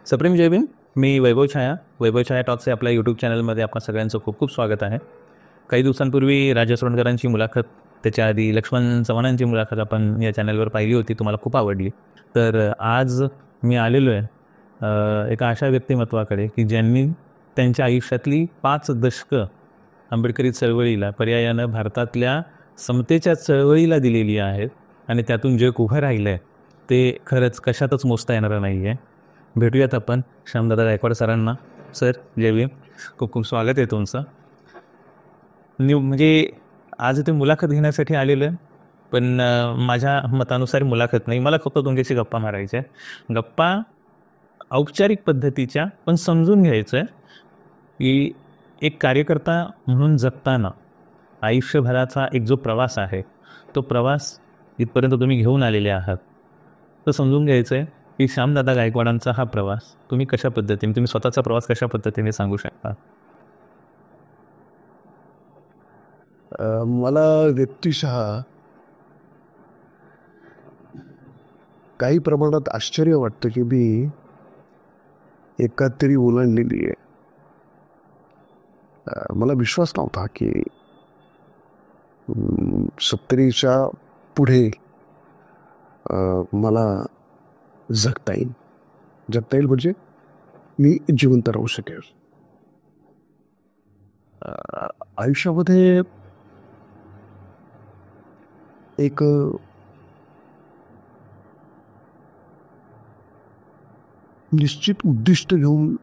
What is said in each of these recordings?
सप्रेम जय भीम. मी वैभव छाया टॉक्स या आपल्या यूट्यूब चॅनलमध्ये आपल्या सगळ्यांचं खूप खूप स्वागत आहे. काही दिवसांपूर्वी राजा सोंडकरांची मुलाखत, त्याच्या आधी लक्ष्मण चव्हाणांची मुलाखत आपण या चॅनलवर पाहिली होती, तुम्हाला खूप आवडली. तर आज मी आलेलो आहे एका अशा व्यक्तिमत्वाकडे की ज्यांनी त्यांच्या आयुष्यातली 5 दशकं आंबेडकरी चळवळीला, पर्यायानं भारतातल्या समतेच्या चळवळीला दिलेली आहेत. आणि त्यातून जे उभं राहिलं आहे ते खरंच कशातच मोजता येणारं नाही आहे. भेटूयात आपण श्यामदादा गायकवाड सरांना. सर जय भीम, खूप खूप स्वागत आहे तुमचं. म्हणजे आज इथे मुलाखत घेण्यासाठी आलेलं आहे, पण माझ्या मतानुसार मुलाखत नाही, मला फक्त तुमच्याशी गप्पा मारायच्या आहे. गप्पा औपचारिक पद्धतीच्या, पण समजून घ्यायचं आहे की एक कार्यकर्ता म्हणून जगताना आयुष्यभराचा एक जो प्रवास आहे, तो प्रवास इथपर्यंत तुम्ही घेऊन आलेले आहात. तर समजून घ्यायचं आहे की श्यामदादा गायकवाडांचा हा प्रवास तुम्ही कशा पद्धतीने, तुम्ही स्वतःचा प्रवास कशा पद्धतीने सांगू शकता? मला व्यक्तिशः काही प्रमाणात आश्चर्य वाटतं की मी एकाहत्तरी ओलांडलेली आहे. मला विश्वास नव्हता की 70च्या पुढे मला जगता येईल म्हणजे मी जिवंत राहू शकेल. आयुष्यामध्ये एक निश्चित उद्दिष्ट घेऊन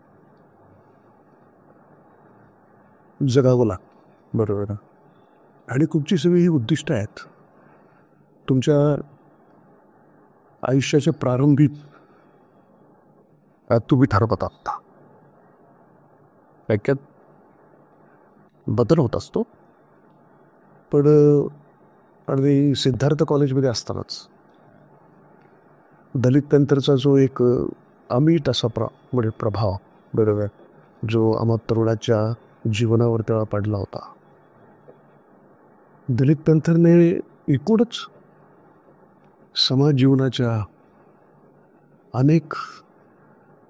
जगावं लागतं, बरोबर. आणि तुमची सगळी ही उद्दिष्ट आहेत तुमच्या आयुष्याच्या प्रारंभी तुम्ही ठरवत आहात. त्याच्यात बदल होत असतो. पण आणि सिद्धार्थ कॉलेजमध्ये असतानाच दलित पॅंथरचा जो एक अमिट असा म्हणजे प्रभाव, बरोबर, जो आम्हा तरुणाच्या जीवनावर तेव्हा पडला होता. दलित पॅंथरने एकूणच समाज जीवनाच्या अनेक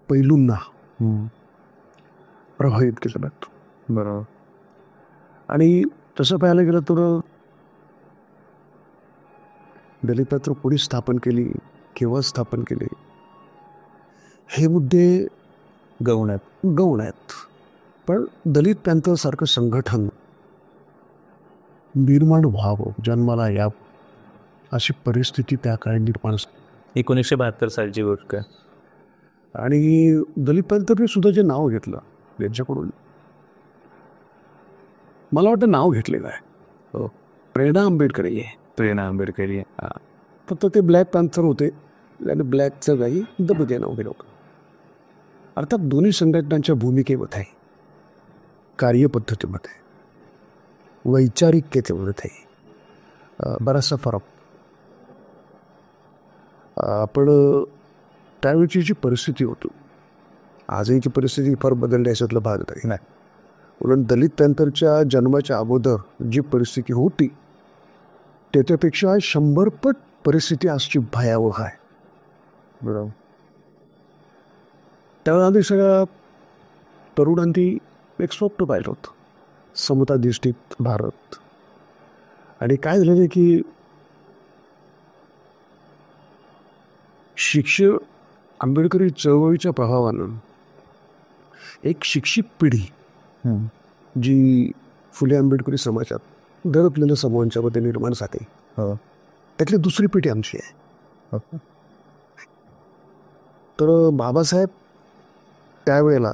पैलूंना प्रभावित केलं जातं, बरोबर. आणि तसं पाहायला गेलं तर दलित पॅंथर कोणी स्थापन केली, केव्हा स्थापन केली, हे मुद्दे गौण आहेत. पण दलित पॅंथरसारखं संघटन निर्माण व्हावं, जन्माला यावं, अशी परिस्थिती त्या काळी निर्माण 1972 सालची गोष्ट. आणि दलित पॅंथरने सुद्धा जे नाव घेतलं त्यांच्याकडून, मला वाटतं नाव घेतलेलं आहे. हो, प्रेरणा आंबेडकरी आहे. फक्त ते ब्लॅक पॅंथर होते आणि ब्लॅकचं काही दबदे नाव गेलं होतं. अर्थात दोन्ही संघटनांच्या भूमिकेमध्ये, कार्यपद्धतीमध्ये, वैचारिकतेमध्ये बराचसा फरक. आपण त्यावेळची जी परिस्थिती होती, आजची परिस्थिती फार बदलण्याच्यातलं भाग नाही. उलट दलित पॅंथरच्या जन्माच्या अगोदर जी परिस्थिती होती त्याच्यापेक्षा 100 पट परिस्थिती आजची भयावह आहे, बरोबर. त्यावेळेला आधी सगळ्या तरुणांनी एक स्वप्न पाहिलं होतं, समताधिष्ठित भारत. आणि काय झालेलं की आंबेडकरी चळवळीच्या प्रभावानं एक शिक्षित पिढी जी फुले आंबेडकरी समाजात दडपलेल्या समूहांच्या मध्ये निर्माण झाली, त्यातली दुसरी पिढी आमची आहे. तर बाबासाहेब त्यावेळेला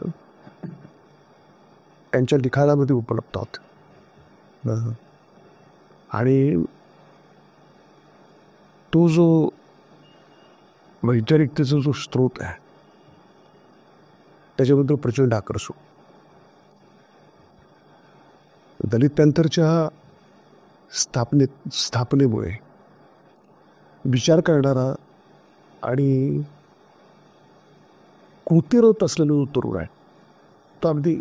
त्यांच्या लिखाणामध्ये उपलब्ध होते. आणि तो जो वैचारिकतेचा जो स्रोत आहे त्याच्याबद्दल प्रचंड आकर्षण. दलित पॅंथरच्या स्थापनेमुळे विचार करणारा आणि कृतीरत असलेला जो तरुण आहे तो अगदी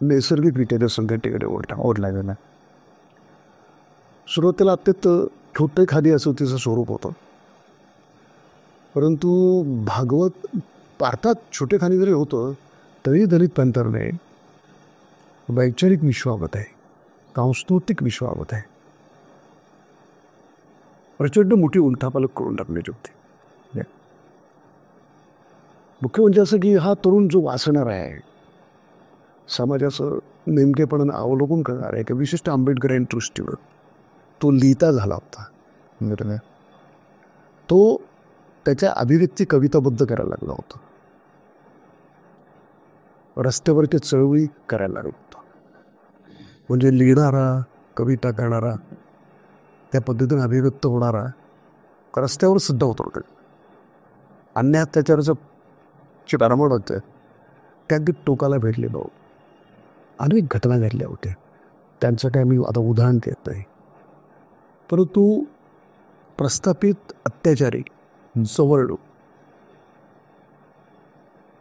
नैसर्गिकरित्या त्या संघटनेकडे ओढला गेला. सुरुवातीला अत्यंत छोटे खादी असं तिचं स्वरूप होतं, परंतु भागवत भारतात छोटेखानी जरी होतं तरी दलित पॅंथरने वैचारिक विश्वामध्ये, सांस्कृतिक विश्वामध्ये प्रचंड मोठी उलथापालट करून टाकण्याची होती. मुख्य म्हणजे असं की हा तरुण जो वाचणार आहे, समाजाचं नेमकेपणानं अवलोकन करणार आहे की विशिष्ट आंबेडकरांच्या दृष्टीवर तो लिहिता झाला होता. तो त्याच्या अभिव्यक्ती कविताबद्ध करायला लागला होता, रस्त्यावरच्या चळवळी करायला लागला होता. म्हणजे लिहिणारा, कविता करणारा, त्या पद्धतीने अभिव्यक्त होणारा रस्त्यावर सुद्धा उतरतो. अन्य अत्याचाराचं जे प्रमाण होतं त्या अगदी टोकाला भेटलेलं होतं. अनेक घटना घडल्या होत्या, त्यांचं काय मी आता उदाहरण देत नाही. परंतु प्रस्थापित अत्याचारी, सवर्ण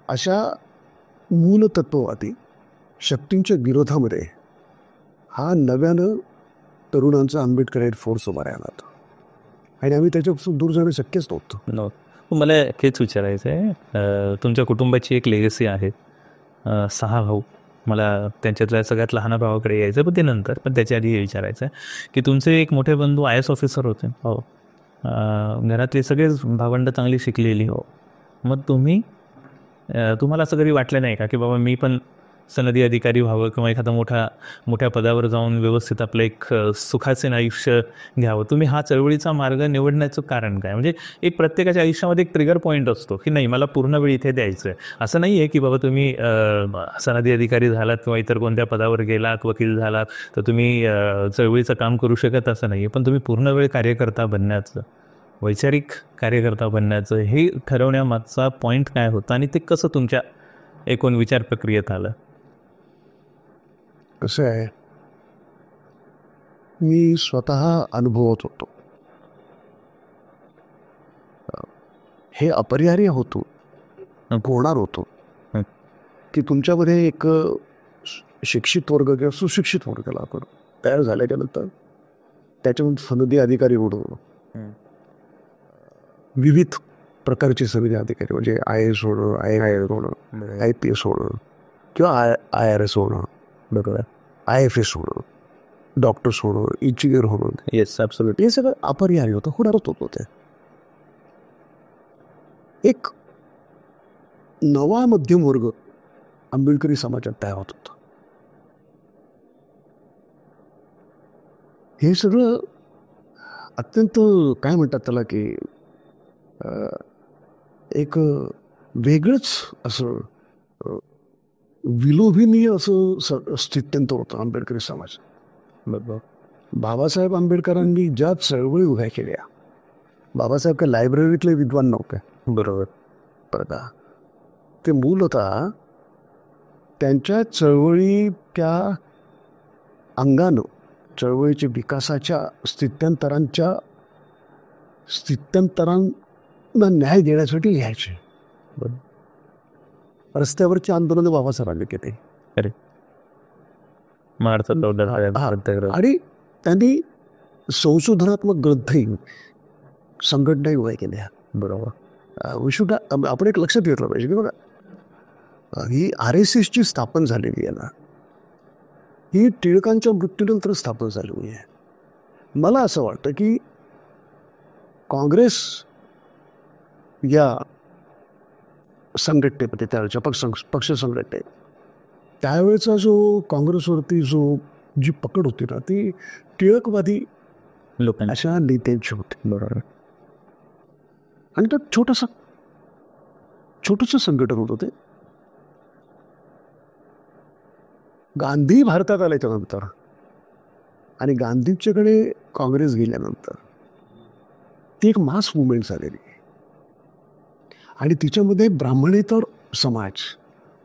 अशा मूलतत्ववादी शक्तींच्या विरोधामध्ये हा नव्यानं तरुणांचा आंबेडकरांचा फोर्स उभा राहिला होता आणि आम्ही त्याच्यापासून दूर जाणं शक्यच नव्हतं. मला हेच विचारायचं आहे, तुमच्या कुटुंबाची एक लेगसी आहे, 6 भाऊ. मला त्यांच्यातल्या सगळ्यात लहान भावाकडे यायचं, पण ते नंतर. पण त्याच्या आधी हे विचारायचं आहे की तुमचे एक मोठे बंधू IAS ऑफिसर होते. हो. घरातले सगळेच भावंड चांगली शिकलेली. हो. मग तुम्हाला असं कधी वाटलं नाही का की बाबा मी पण सनदी अधिकारी व्हावं किंवा एखादा मोठ्या पदावर जाऊन व्यवस्थित आपलं एक सुखाचे आयुष्य घ्यावं? तुम्ही हा चळवळीचा मार्ग निवडण्याचं कारण काय? म्हणजे एक प्रत्येकाच्या आयुष्यामध्ये एक ट्रिगर पॉईंट असतो की नाही, मला पूर्ण वेळ इथे द्यायचं आहे. असं नाही आहे की बाबा तुम्ही सनदी अधिकारी झालात किंवा इतर कोणत्या पदावर गेलात, वकील झालात, तर तुम्ही चळवळीचं काम करू शकत, असं नाही आहे. पण तुम्ही पूर्ण वेळ कार्यकर्ता बनण्याचं, वैचारिक कार्यकर्ता बनण्याचं हे ठरवण्यामागचा पॉईंट काय होता आणि ते कसं तुमच्या एकूण विचार प्रक्रियेत आलं? कसं आहे, मी स्वतः अनुभवत होतो. हे अपरिहार्य होणार होतो की तुमच्यामध्ये एक शिक्षित वर्ग किंवा सुशिक्षित वर्ग लागतो. तयार झाल्याच्या नंतर त्याच्यामध्ये सनदी अधिकारी होणं, विविध प्रकारचे सनदी अधिकारी म्हणजे IAS होणं, IAS होणं, IPS होणं किंवा IRS होणं, बरोबर, IFS होणं, डॉक्टर्स होणं, इंजिनियर होणं. Yes, absolute. हे सगळं अपरिहार्य होतं, होणारच होतं. ते एक नवा मध्यम वर्ग आंबेडकरी समाजात तयार होत होता. हे सगळं अत्यंत काय म्हणतात त्याला की एक वेगळंच असं विलोभनीय असं स्थित्यंतर होतं आंबेडकरी समाज. बरोबर. बाबासाहेब आंबेडकरांनी ज्या चळवळी उभ्या केल्या, बाबासाहेब काय लायब्ररीतले विद्वान नव्हते. बरोबर. बरं, ते मूलतः त्यांच्या चळवळी त्या अंगानं चळवळीच्या विकासाच्या स्थित्यंतरांना न्याय देण्यासाठी लिहायचे. रस्त्यावरची आंदोलनं बाबासाहेबांनी केले. अरे, आणि त्यांनी संशोधनात्मक ग्रंथही, संघटनाही उभ्या केल्या. बरोबर. आपण एक लक्षात घेतलं पाहिजे की बघा, ही RSSची स्थापन झालेली आहे ना, ही टिळकांच्या मृत्यूनंतर स्थापन झालेली आहे. मला असं वाटतं की काँग्रेस या संघटनेमध्ये, त्यावेळेच्या पक्ष संघटने, त्यावेळेचा जो काँग्रेसवरती जी पकड होती ना, ती टिळकवादी लोकांना, अशा नेत्यांची होती. बरोबर. आणि त्यात छोटंसं संघटन होतं ते. गांधी भारतात आल्याच्या नंतर आणि गांधींच्याकडे काँग्रेस गेल्यानंतर ती एक मास मुवमेंट झालेली आणि तिच्यामध्ये ब्राह्मणेतर समाज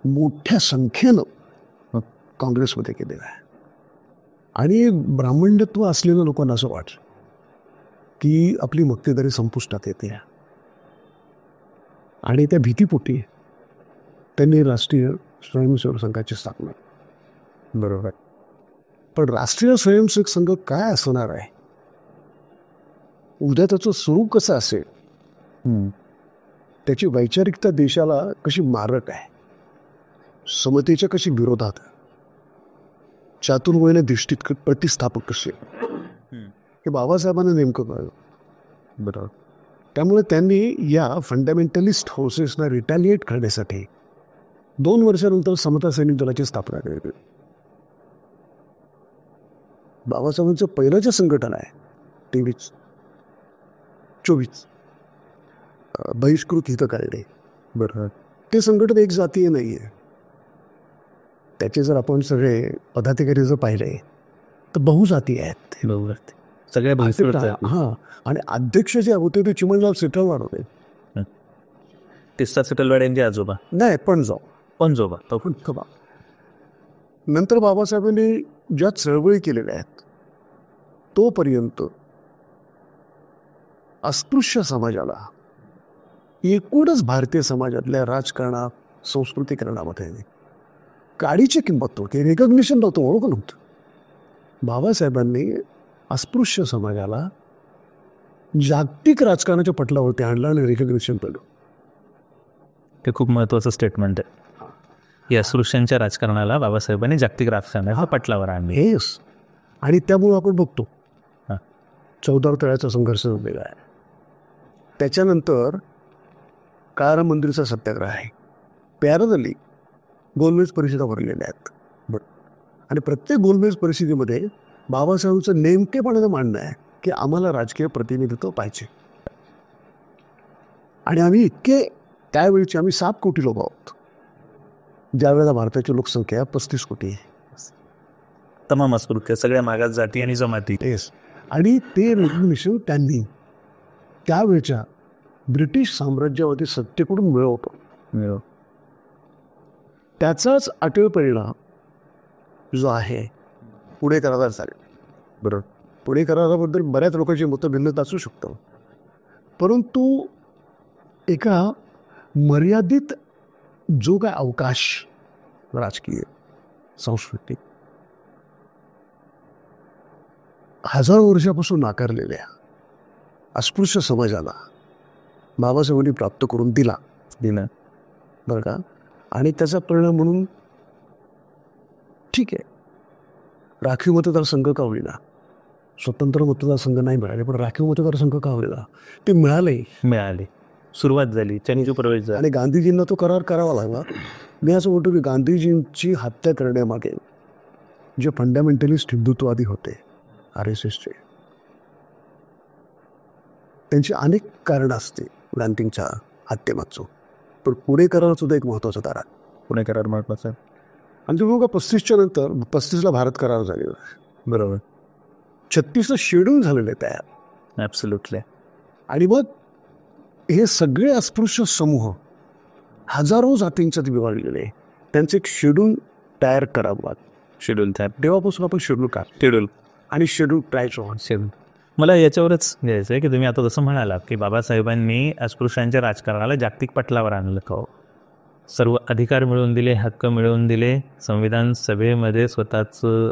मोठ्या संख्येनं काँग्रेसमध्ये गेलेला आहे. आणि ब्राह्मण्यत्व असलेल्या लोकांना असं वाटतं की आपली मक्तेदारी संपुष्टात येते आणि त्या भीतीपोटी त्यांनी राष्ट्रीय स्वयंसेवक संघाची स्थापना. बरोबर. पण राष्ट्रीय स्वयंसेवक संघ काय असणार आहे, उद्या त्याचं स्वरूप कसं असेल, त्याची वैचारिकता देशाला कशी मारक आहे, समतेच्या कशी विरोधात आहे, चातुर्वयने दिष्टीत प्रतिस्थापक कसे, हे बाबासाहेबांना नेमकं कळलं. बरोबर. त्यामुळे त्यांनी या फंडामेंटलिस्ट फोर्सेसना रिटॅलिएट करण्यासाठी 2 वर्षानंतर समता सैनिक दलाची स्थापना केली. बाबासाहेबांचं पहिलं जे संघटन आहे 23-24 बहिष्कृत हितकार्य, बरोबर, ते संघटन एक जातीय नाही आहे. त्याचे जर आपण सगळे पदाधिकारी जर पाहिले तर बहुजातीय आहेत. बरोबर. सगळ्या बहिष्कृत आहेत. हां, आणि अध्यक्ष जे होते ते चिमणराव सेटलवाड होते. तिस्ता सेटलवाड यांचे आजोबा नाही, पणजोबा. नंतर बाबासाहेबांनी ज्या चळवळी केलेल्या आहेत तोपर्यंत अस्पृश्य समाजाला एकूणच भारतीय समाजातल्या राजकारणात, संस्कृतीकरणामध्ये काडीची किंमत नव्हती, रेकग्निशन नव्हतं, ओळख नव्हतं. बाबासाहेबांनी अस्पृश्य समाजाला जागतिक राजकारणाच्या पटलावरती आणलं आणि रेकग्निशन केलं. ते खूप महत्त्वाचं स्टेटमेंट आहे. या अस्पृश्यांच्या राजकारणाला बाबासाहेबांनी जागतिक राजकारणाच्या पटलावर आणले. हेच, आणि त्यामुळे आपण बघतो 14 तळ्याचा संघर्ष वेगळा आहे. त्याच्यानंतर काळाराम मंदिरचा सत्याग्रह आहे. पॅरलली गोलमेज परिषदा भरलेल्या आहेत. आणि प्रत्येक गोलमेज परिषदेमध्ये बाबासाहेबांचं नेमकेपणानं म्हणणं आहे की आम्हाला राजकीय प्रतिनिधित्व पाहिजे. आणि आम्ही इतके, त्यावेळीचे आम्ही 7 कोटी लोक आहोत, ज्यावेळेला भारताची लोकसंख्या 35 कोटी आहे. तमाम अस्पृश्य, सगळ्या मागास जाती आणि जमाती. येस. आणि ते रेकग्निशन त्यांनी त्यावेळच्या ब्रिटिश साम्राज्यवादी सत्तेकडून मिळवतो. त्याचाच अटळ परिणाम जो आहे पुणे करारात झाले. बरोबर. पुणे कराराबद्दल बऱ्याच लोकांची मतभिन्नता असू शकतं, परंतु एका मर्यादित जो काय अवकाश राजकीय, सांस्कृतिक, हजारो वर्षापासून नाकारलेल्या अस्पृश्य समाजाला बाबासाहेबांनी प्राप्त करून दिला, बरं का. आणि त्याचा परिणाम म्हणून ठीक आहे, राखीव मतदारसंघ का होईना, स्वतंत्र मतदारसंघ नाही मिळाले, पण राखीव मतदारसंघ का होईना ते मिळाले. सुरुवात झाली, चंजू प्रवेश झाला. आणि गांधीजींना तो करार करावा लागला. मी असं म्हणतो की गांधीजींची हत्या करण्यामागे जे फंडामेंटलिस्ट हिंदुत्ववादी होते RSSचे, त्यांची अनेक कारणं असते गांधींच्या हत्येमागचं, पण पुणे करार सुद्धा एक महत्त्वाचा तारा. पुणे करार महत्त्वाचा आहे. आणि तुम्ही बघा 35च्या नंतर 35ला भारत करार झालेला आहे. बरोबर. 36ला शेड्यूल झालेलं आहे तयार. ॲब्सोल्युटली. आणि मग हे सगळे अस्पृश्य समूह हजारो जातींच्यात विभागलेले, त्यांचं एक शेड्यूल तयार करावं. शेड्यूल तयार, तेव्हापासून आपण शेड्यूल आणि शेड्यूल शेड्यूल. मला याच्यावरच घ्यायचं आहे की तुम्ही आता जसं म्हणालात की बाबासाहेबांनी अस्पृश्यांच्या राजकारणाला जागतिक पटलावर आणलं. का सर्व अधिकार मिळवून दिले, हक्क मिळवून दिले, संविधान सभेमध्ये स्वतःचं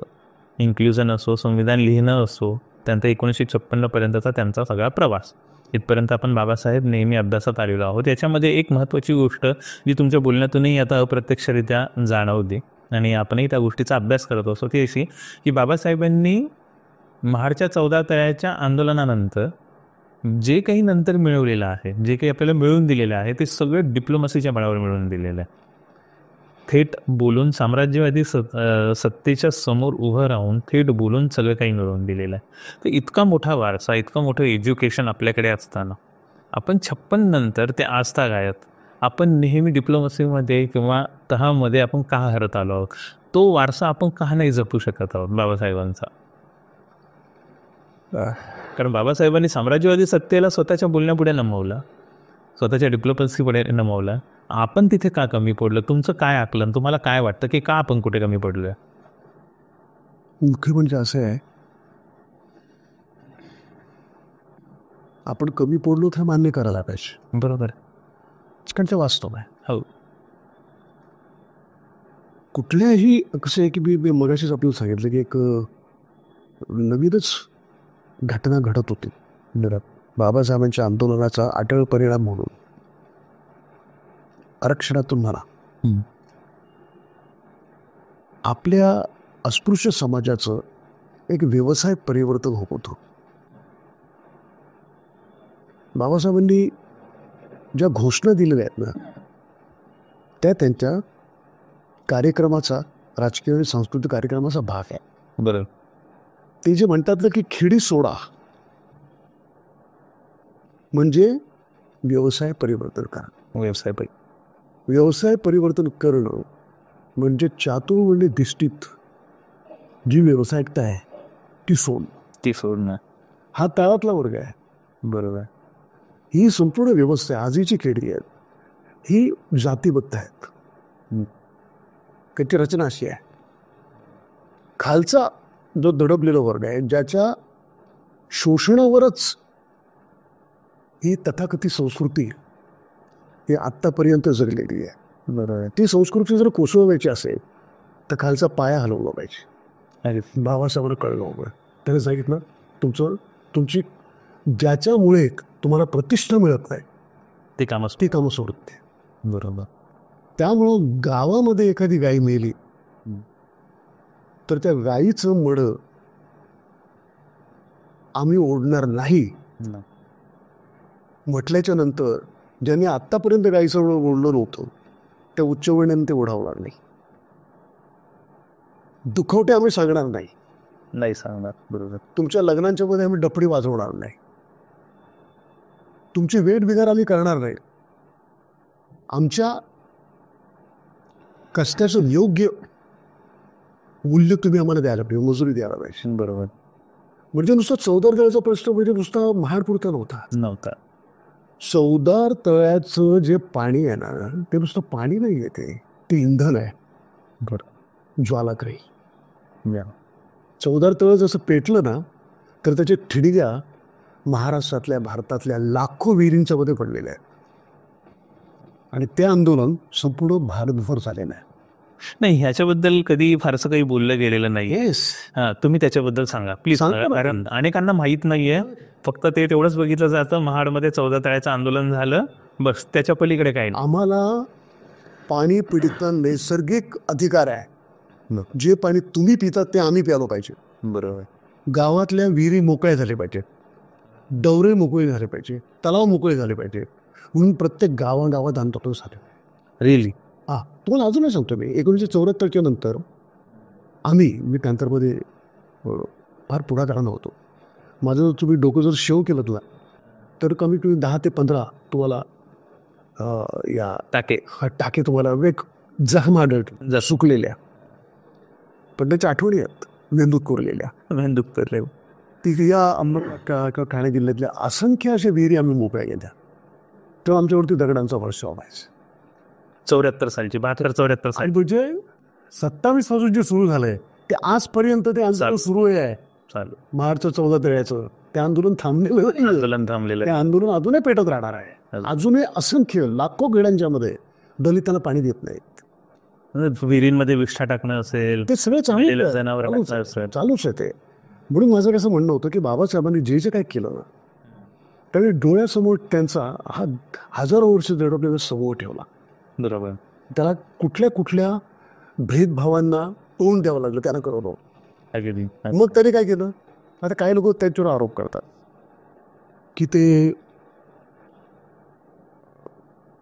इन्क्ल्युजन असो, संविधान लिहिणं असो, त्यांचा 1956पर्यंतचा त्यांचा सगळा प्रवास, इथपर्यंत आपण बाबासाहेब नेहमी अभ्यासात आलेलो आहोत. याच्यामध्ये एक महत्त्वाची गोष्ट जी तुमच्या बोलण्यातूनही आता अप्रत्यक्षरित्या जाणवली आणि आपणही त्या गोष्टीचा अभ्यास करत असतो, ती अशी की बाबासाहेबांनी महाडच्या 14 तळ्याच्या आंदोलनानंतर जे काही नंतर मिळवलेलं आहे, जे काही आपल्याला मिळवून दिलेलं आहे, ते सगळं डिप्लोमसीच्या बळावर मिळवून दिलेलं आहे. थेट बोलून साम्राज्यवादी सत्तेच्या समोर उभं राहून थेट बोलून सगळं काही मिळवून दिलेलं आहे. तर इतका मोठा वारसा, इतकं मोठं एज्युकेशन आपल्याकडे असताना आपण 56 नंतर ते आजतागायत आपण नेहमी डिप्लोमसीमध्ये किंवा तहामध्ये आपण का हरत आलो आहोत? तो वारसा आपण का नाही जपू शकत आहोत बाबासाहेबांचा? कारण बाबासाहेबांनी साम्राज्यवादी सत्तेला स्वतःच्या बोलण्यापुढे नमवलं, स्वतःच्या डिप्लोमसीपुढे नमवलं. आपण तिथे का कमी पडलं? तुमचं काय आकलन, तुम्हाला काय वाटतं की का आपण कुठे कमी पडलोय? मुख्य म्हणजे असं आहे, आपण कमी पडलो हे मान्य करायला पाहिजे. बरोबर, आजकालचं वास्तव आहे. हो. कुठल्याही कसं आहे की मी मगाशीच आपल्याला सांगितलं की एक नवीनच घटना घडत होती. बाबासाहेबांच्या आंदोलनाचा अटळ परिणाम म्हणून आरक्षणातून म्हणा, आपल्या अस्पृश्य समाजाचं एक व्यवसाय परिवर्तन होत होतं. बाबासाहेबांनी ज्या घोषणा दिलेल्या आहेत ना, त्या त्यांच्या कार्यक्रमाचा, राजकीय आणि सांस्कृतिक कार्यक्रमाचा भाग आहे. बरोबर. ते जे म्हणतात ना की खिडी सोडा म्हणजे व्यवसाय परिवर्तन करा. व्यवसाय परिवर्तन करणं म्हणजे चातुर्वर्ण्य दिष्टीत जी व्यावसायिकता आहे ती सोडणं. हा तळातला वर्ग आहे. बरोबर. ही संपूर्ण व्यवस्था आजची खेडी आहेत, ही जातीबद्ध आहेत. त्याची रचना अशी आहे, खालचा जो दडपलेला वर्ग आहे, ज्याच्या शोषणावरच ही तथाकथित संस्कृती ही आत्तापर्यंत जगलेली आहे. बरोबर. ती संस्कृती जर कोसळवायची असेल तर खालचा पाया हलवला पाहिजे. बाबासाहेबांना कळलं होतं. त्याने सांगितलं, तुमची ज्याच्यामुळे तुम्हाला प्रतिष्ठा मिळत नाही ते कामं सोडत नाही. बरोबर. त्यामुळं गावामध्ये एखादी गाय मेली तर त्या गायीचं मडं आम्ही ओढणार नाही म्हटल्याच्या नंतर ज्यांनी आत्तापर्यंत गायीचं ओढलं नव्हतं त्या उच्चवर्णीयांनी ते ओढावं लागले. दुखवटे आम्ही सांगणार नाही सांगणार. बरोबर. तुमच्या लग्नांच्या मध्ये आम्ही डफडी वाजवणार नाही, तुमची वेठ बिगार आम्ही करणार नाही, आमच्या कष्टाचं योग्य मूल्य तुम्ही आम्हाला द्यायला पाहिजे, मजुरी द्यायला पाहिजे. बरोबर. म्हणजे नुसता चौदार तळ्याचा प्रश्न म्हणजे नुसता महाडपुरता नव्हता. चौदार तळ्याचं जे पाणी आहे ना, ते नुसतं पाणी नाही आहे, ते इंधन आहे. बरं. ज्वालाग्रही. चौदार तळ जसं पेटलं ना तर त्याचे ठिणग्या महाराष्ट्रातल्या, भारतातल्या लाखो विहिरींच्या मध्ये पडलेल्या आहेत. आणि ते आंदोलन संपूर्ण भारतभर झालेलं आहे. नाही, ह्याच्याबद्दल कधी फारसं काही बोललं गेलेलं नाही. येस. हां, तुम्ही त्याच्याबद्दल सांगा प्लीज. कारण अनेकांना माहीत नाहीये. फक्त ते तेवढंच बघितलं जातं, महाडमध्ये 14 तळ्याचं आंदोलन झालं, बस. त्याच्या पलीकडे काय नाही. आम्हाला पाणी पिण्याचा नैसर्गिक अधिकार आहे. जे पाणी तुम्ही पितात ते आम्ही प्यायला पाहिजे. बरोबर. गावातल्या विहिरी मोकळ्या झाल्या पाहिजेत, डवरे मोकळे झाले पाहिजे, तलाव मोकळे झाले पाहिजे. म्हणून प्रत्येक गावागावात आंदोलन झालं. रिअली? हां, तुम्हाला अजूनही सांगतो मी. 1974च्या नंतर मी पॅन्थरमध्ये फार पुढाकारानं होतो. माझं जर तुम्ही डोकं जर शेव केलं तुला तर कमी कमी 10 ते 15 तुम्हाला या टाके तुम्हाला एक जखमा आढळतील सुकलेल्या, पण त्याच्या आठवणी आहेत वेंदूक कोरलेल्या. ती या ठाणे जिल्ह्यातल्या असंख्य अशा विहिरी आम्ही मोकळ्या गेल्या. तेव्हा आमच्यावरती दगडांचा वर्षाव व्हायचा. 74 सालची, 72-74 साल. म्हणजे 27 पासून जे सुरू झालंय ते आजपर्यंत ते आंदोलन सुरू आहे. मार्च 14 तळ्याचं ते आंदोलन थांबलेलं ते आंदोलन अजूनही पेटत राहणार आहे. अजूनही असंख्य लाखो गेड्यांच्या मध्ये दलितांना पाणी देत नाहीत. विहिरींमध्ये विष्ठा टाकणं असेल, ते सगळं चालूच आहे ते. म्हणून माझं कसं म्हणणं होतं की बाबासाहेबांनी जे जे काय केलं ना, त्यावेळी डोळ्यासमोर त्यांचा हा हजारो वर्ष दडपलेला समूह ठेवला. बरोबर. त्याला कुठल्या भेदभावांना तोंड द्यावं लागलं, त्यानं करवलं. मग त्याने काय केलं, आता काही लोक त्यांच्यावर आरोप करतात की ते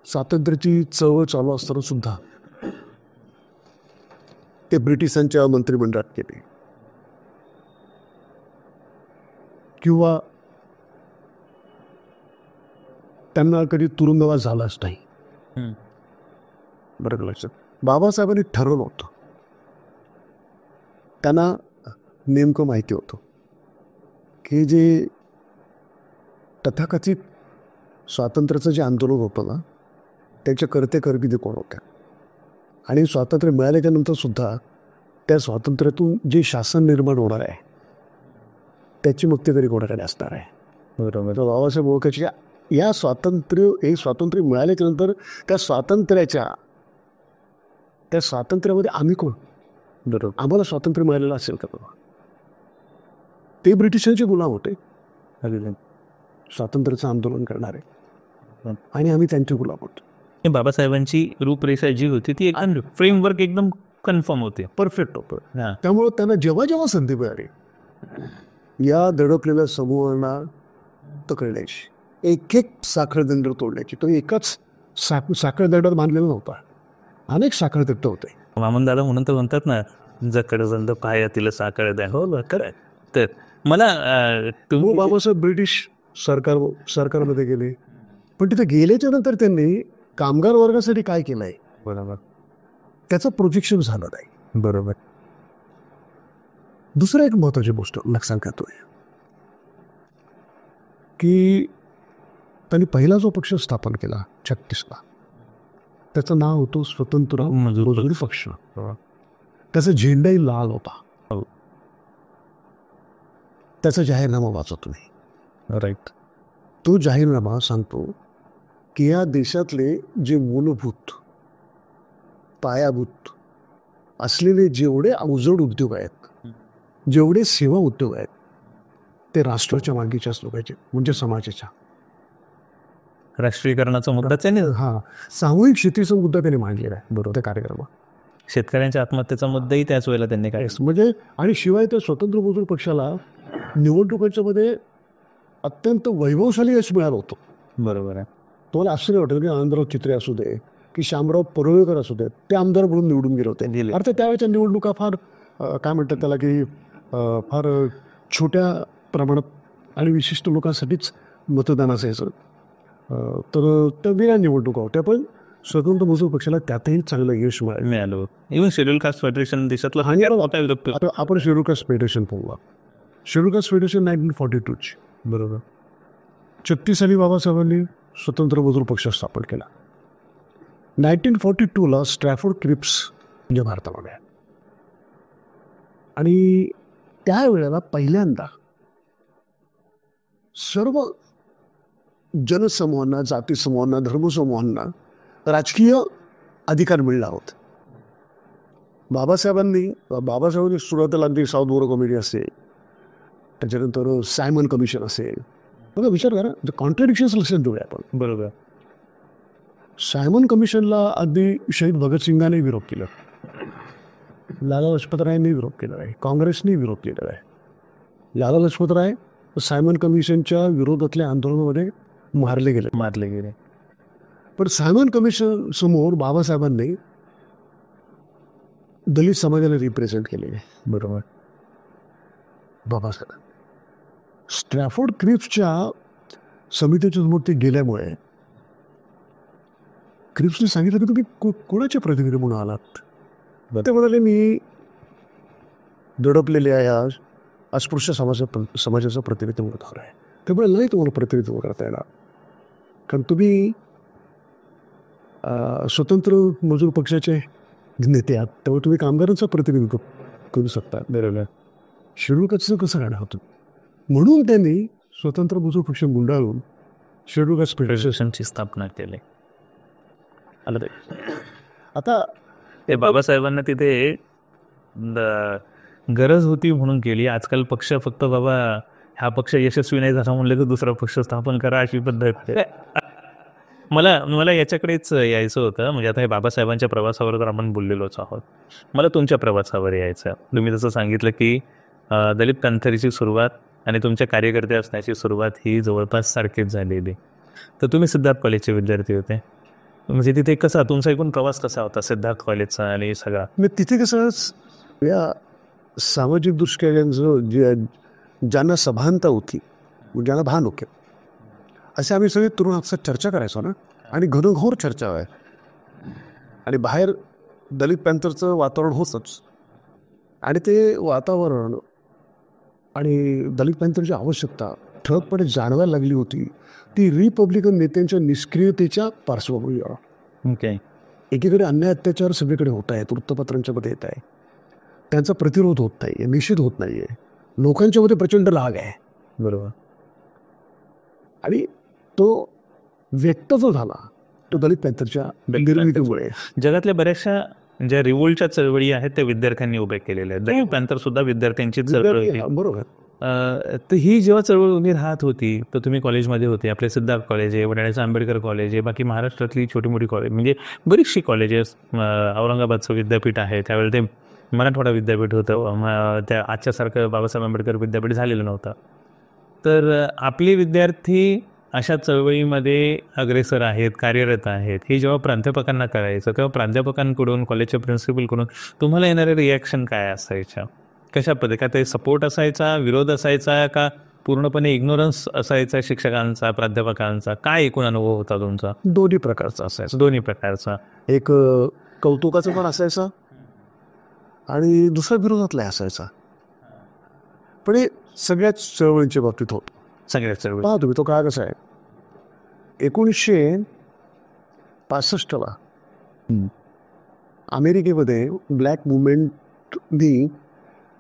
स्वातंत्र्याची चळवळ चालू असताना सुद्धा ते ब्रिटिशांच्या मंत्रिमंडळात गेले किंवा त्यांना कधी तुरुंगवास झालाच नाही. बरं लक्षात, बाबासाहेबांनी ठरवलं होतं, त्यांना नेमकं माहिती होतं की जे तथाकथित स्वातंत्र्याचं जे आंदोलन होतं ना, त्याच्या करते ते कोण होत्या. आणि स्वातंत्र्य मिळाल्याच्या नंतर सुद्धा त्या स्वातंत्र्यातून जे शासन निर्माण होणार आहे त्याची मुक्तेकरी कोणाकडे असणार आहे. बरोबर. तर बाबासाहेब ओळखायच्या या स्वातंत्र्य मिळाल्याच्या नंतर त्या स्वातंत्र्यामध्ये आम्ही कोण, बरोबर, आम्हाला स्वातंत्र्य मिळालेलं असेल का बाबा. ते ब्रिटिशांचे गुलाम होते, स्वातंत्र्याचं आंदोलन करणारे, आणि आम्ही त्यांचे गुलाम होतो. बाबासाहेबांची रूपरेषा जी होती ती एक फ्रेमवर्क एकदम कन्फर्म होते. परफेक्ट होतं. हां त्यामुळं त्यांना जेव्हा जेव्हा संधी मिळाली या दडपलेल्या समूहांना पकडण्याची, एक एक साखळदंड तोडण्याची. तो एकाच साखळदंडात बांधलेला नव्हता, अनेक साखळदंड होते. वामन दादा म्हणून तर म्हणतात ना, जकड जंद पायातील साखळ द्या. हो खरं. तर मला तुम्ही बाबासाहेब ब्रिटिश सरकारमध्ये गेले, पण तिथे गेल्याच्या नंतर त्यांनी कामगार वर्गासाठी काय केलंय बरोबर त्याचं प्रोजेक्शन झालं नाही. बरोबर. दुसरं एक महत्वाची गोष्ट लक्षात घेतोय की त्यांनी पहिला जो पक्ष स्थापन केला 36ला, त्याचं नाव होतं स्वतंत्र मजूर पक्ष. त्याचा झेंडाही लाल होता. त्याचा जाहीरनामा वाचा तुम्ही. राईट. तो जाहीरनामा सांगतो की या देशातले जे मूलभूत पायाभूत असलेले जेवढे अवजड उद्योग आहेत, जेवढे सेवा उद्योग आहेत, ते राष्ट्राच्या मागीच्याच लोकांचे, म्हणजे समाजाच्या. राष्ट्रीयकरणाचा मुद्दा त्यांनी सामूहिक शेतीचा मुद्दा त्यांनी मांडलेला आहे. बरोबर. त्या कार्यक्रमात शेतकऱ्यांच्या आत्महत्येचा मुद्दाही त्याच वेळेला त्यांनी काय म्हणजे, आणि शिवाय त्या स्वतंत्र मजूर पक्षाला निवडणुकांच्या मध्ये अत्यंत वैभवशाली यश मिळालं होतं. बरोबर आहे. तुम्हाला आश्चर्य वाटेल की आनंदराव चित्रे असू दे की श्यामराव परुळेकर असू दे, ते आमदार म्हणून निवडून गेले होते. अर्थात त्यावेळेच्या निवडणुका फार काय म्हणतात त्याला की फार छोट्या प्रमाणात आणि विशिष्ट लोकांसाठीच मतदान असायचं. तर त्या वेगळ्या निवडणुका होत्या, पण स्वतंत्र मजूर पक्षाला त्यातही चांगलं यश मिळालं. इव्हन शेड्यूल कास्ट फेडरेशन देशातलं आता आपण शेड्यूल कास्ट फेडरेशन पाहूया. शेड्यूल कास्ट फेडरेशन 1942ची. बरोबर. 36 साली बाबासाहेबांनी स्वतंत्र मजूर पक्ष स्थापन केला. 1942ला स्ट्रॅफोर्ड क्रिप्स म्हणजे भारतामध्ये, आणि त्यावेळेला पहिल्यांदा सर्व जनसमूहांना, जाती समूहांना, धर्मसमूहांना राजकीय अधिकार मिळला होता. बाबासाहेबांनी सुरुवातीला अगदी साऊथ बोरो कमिटी असेल, त्याच्यानंतर सायमन कमिशन असेल. बघा, विचार करा, कॉन्ट्रडिक्शन्स लक्षात घेऊया आपण. बरोबर. सायमन कमिशनला अगदी शहीद भगतसिंगांनी विरोध केला, लाला लजपत रायांनी विरोध केला आहे, काँग्रेसने विरोध केलेला आहे. लाला लजपत राय सायमन कमिशनच्या विरोधातल्या आंदोलनामध्ये मारले गेले. पण सायमन कमिशन समोर बाबासाहेबांनी दलित समाजाला रिप्रेझेंट केलेले. बरोबर. बाबासाहेब स्ट्रॅफोर्ड क्रिप्सच्या समितीच्या समोर ते गेल्यामुळे क्रिप्सने सांगितलं की तुम्ही कोणाचे प्रतिनिधी म्हणून आलात. ते म्हणाले, मी दडपलेले आहे, अस्पृश्य समाजाचं प्रतिनिधित्व करत आहे. त्यामुळे नाही तुम्हाला प्रतिनिधित्व करता येणार, कारण तुम्ही स्वतंत्र मजूर पक्षाचे नेते आहात, त्यामुळे तुम्ही कामगारांचं प्रतिनिधित्व करू शकता. बरोबर. शेड्यूल कास्टचं कसं काढा होतं, म्हणून त्यांनी स्वतंत्र मजूर पक्ष गुंडाळून शेड्यूल कास्ट फेडरेशनची स्थापना केली. आता ते बाबासाहेबांना तिथे गरज होती म्हणून केली. आजकाल पक्ष फक्त बाबा हा पक्ष यशस्वी नाही झाला म्हणले तर दुसरा पक्ष स्थापन करा, अशी पद्धत. मला याच्याकडेच यायचं होतं. म्हणजे आता हे बाबासाहेबांच्या प्रवासावर तर आपण बोललेलोच आहोत. मला तुमच्या प्रवासावर यायचं. तुम्ही जसं सांगितलं की दलित पॅंथरची सुरुवात आणि तुमच्या कार्यकर्ते असण्याची सुरुवात ही जवळपास सारखीच झालेली. तर तुम्ही सिद्धार्थ कॉलेजचे विद्यार्थी होते, म्हणजे तिथे कसा तुमचा एकूण प्रवास कसा होता सिद्धार्थ कॉलेजचा आणि सगळा? तिथे कसं या सामाजिक दृष्ट्या ज्यांना सभानता होती, ज्यांना भान होते, असे आम्ही सगळे तरुण आपसात चर्चा करायचो ना, आणि घनघोर चर्चा आहे. आणि बाहेर दलित पॅंथरचं वातावरण होतंच, आणि ते वातावरण आणि दलित पॅंथरची आवश्यकता ठळकपणे जाणवायला लागली होती. ती रिपब्लिकन नेत्यांच्या निष्क्रियतेच्या पार्श्वभूमीवर. ओके. एकीकडे अन्याय अत्याचार सगळीकडे होत आहेत, वृत्तपत्रांच्या मध्ये येत आहे, त्यांचा प्रतिरोध होत नाही, निषेध होत नाही आहे, लोकांच्या मध्ये प्रचंड राग आहे. बरोबर. आणि तो व्यक्त जो झाला तो दलित पॅंथरच्या निर्मितीमुळे. जगातल्या बऱ्याचशा ज्या रिव्होल्टच्या चळवळी आहेत त्या विद्यार्थ्यांनी उभ्या केलेल्या आहेत. दलित पॅंथर सुद्धा विद्यार्थ्यांची चळवळ. बरोबर. तर ही जेव्हा चळवळ तुम्ही राहत होती तर तुम्ही कॉलेजमध्ये होते, आपले सिद्धार्थ कॉलेज आहे, वडाळ्याचं आंबेडकर कॉलेज आहे, बाकी महाराष्ट्रातली छोटी मोठी कॉलेज म्हणजे बरीचशी कॉलेजेस, औरंगाबादचं विद्यापीठ आहे, त्यावेळेला ते मराठवाडा विद्यापीठ होतं, त्या आजच्यासारखं बाबासाहेब आंबेडकर विद्यापीठ झालेलं नव्हतं. तर आपले विद्यार्थी अशा चळवळीमध्ये अग्रेसर आहेत, कार्यरत आहेत, हे जेव्हा प्राध्यापकांना कळायचं तेव्हा प्राध्यापकांकडून, कॉलेजच्या प्रिन्सिपलकडून तुम्हाला येणारे रिॲक्शन काय असायच्या? कशा पद्धती, का ते सपोर्ट असायचा, विरोध असायचा, का पूर्णपणे इग्नोरन्स असायचा शिक्षकांचा, प्राध्यापकांचा? काय एकूण अनुभव होता तुमचा? दोन्ही प्रकारचा असायचा. दोन्ही प्रकारचा. एक कौतुकाचं पण असायचा आणि दुसरा विरोधातला असायचा. पण हे सगळ्याच चळवळींच्या बाबतीत होत. सगळ्याच चळवळी. पहा तुम्ही, तो काळ कसा आहे, 1965ला अमेरिकेमध्ये ब्लॅक मुवमेंटनी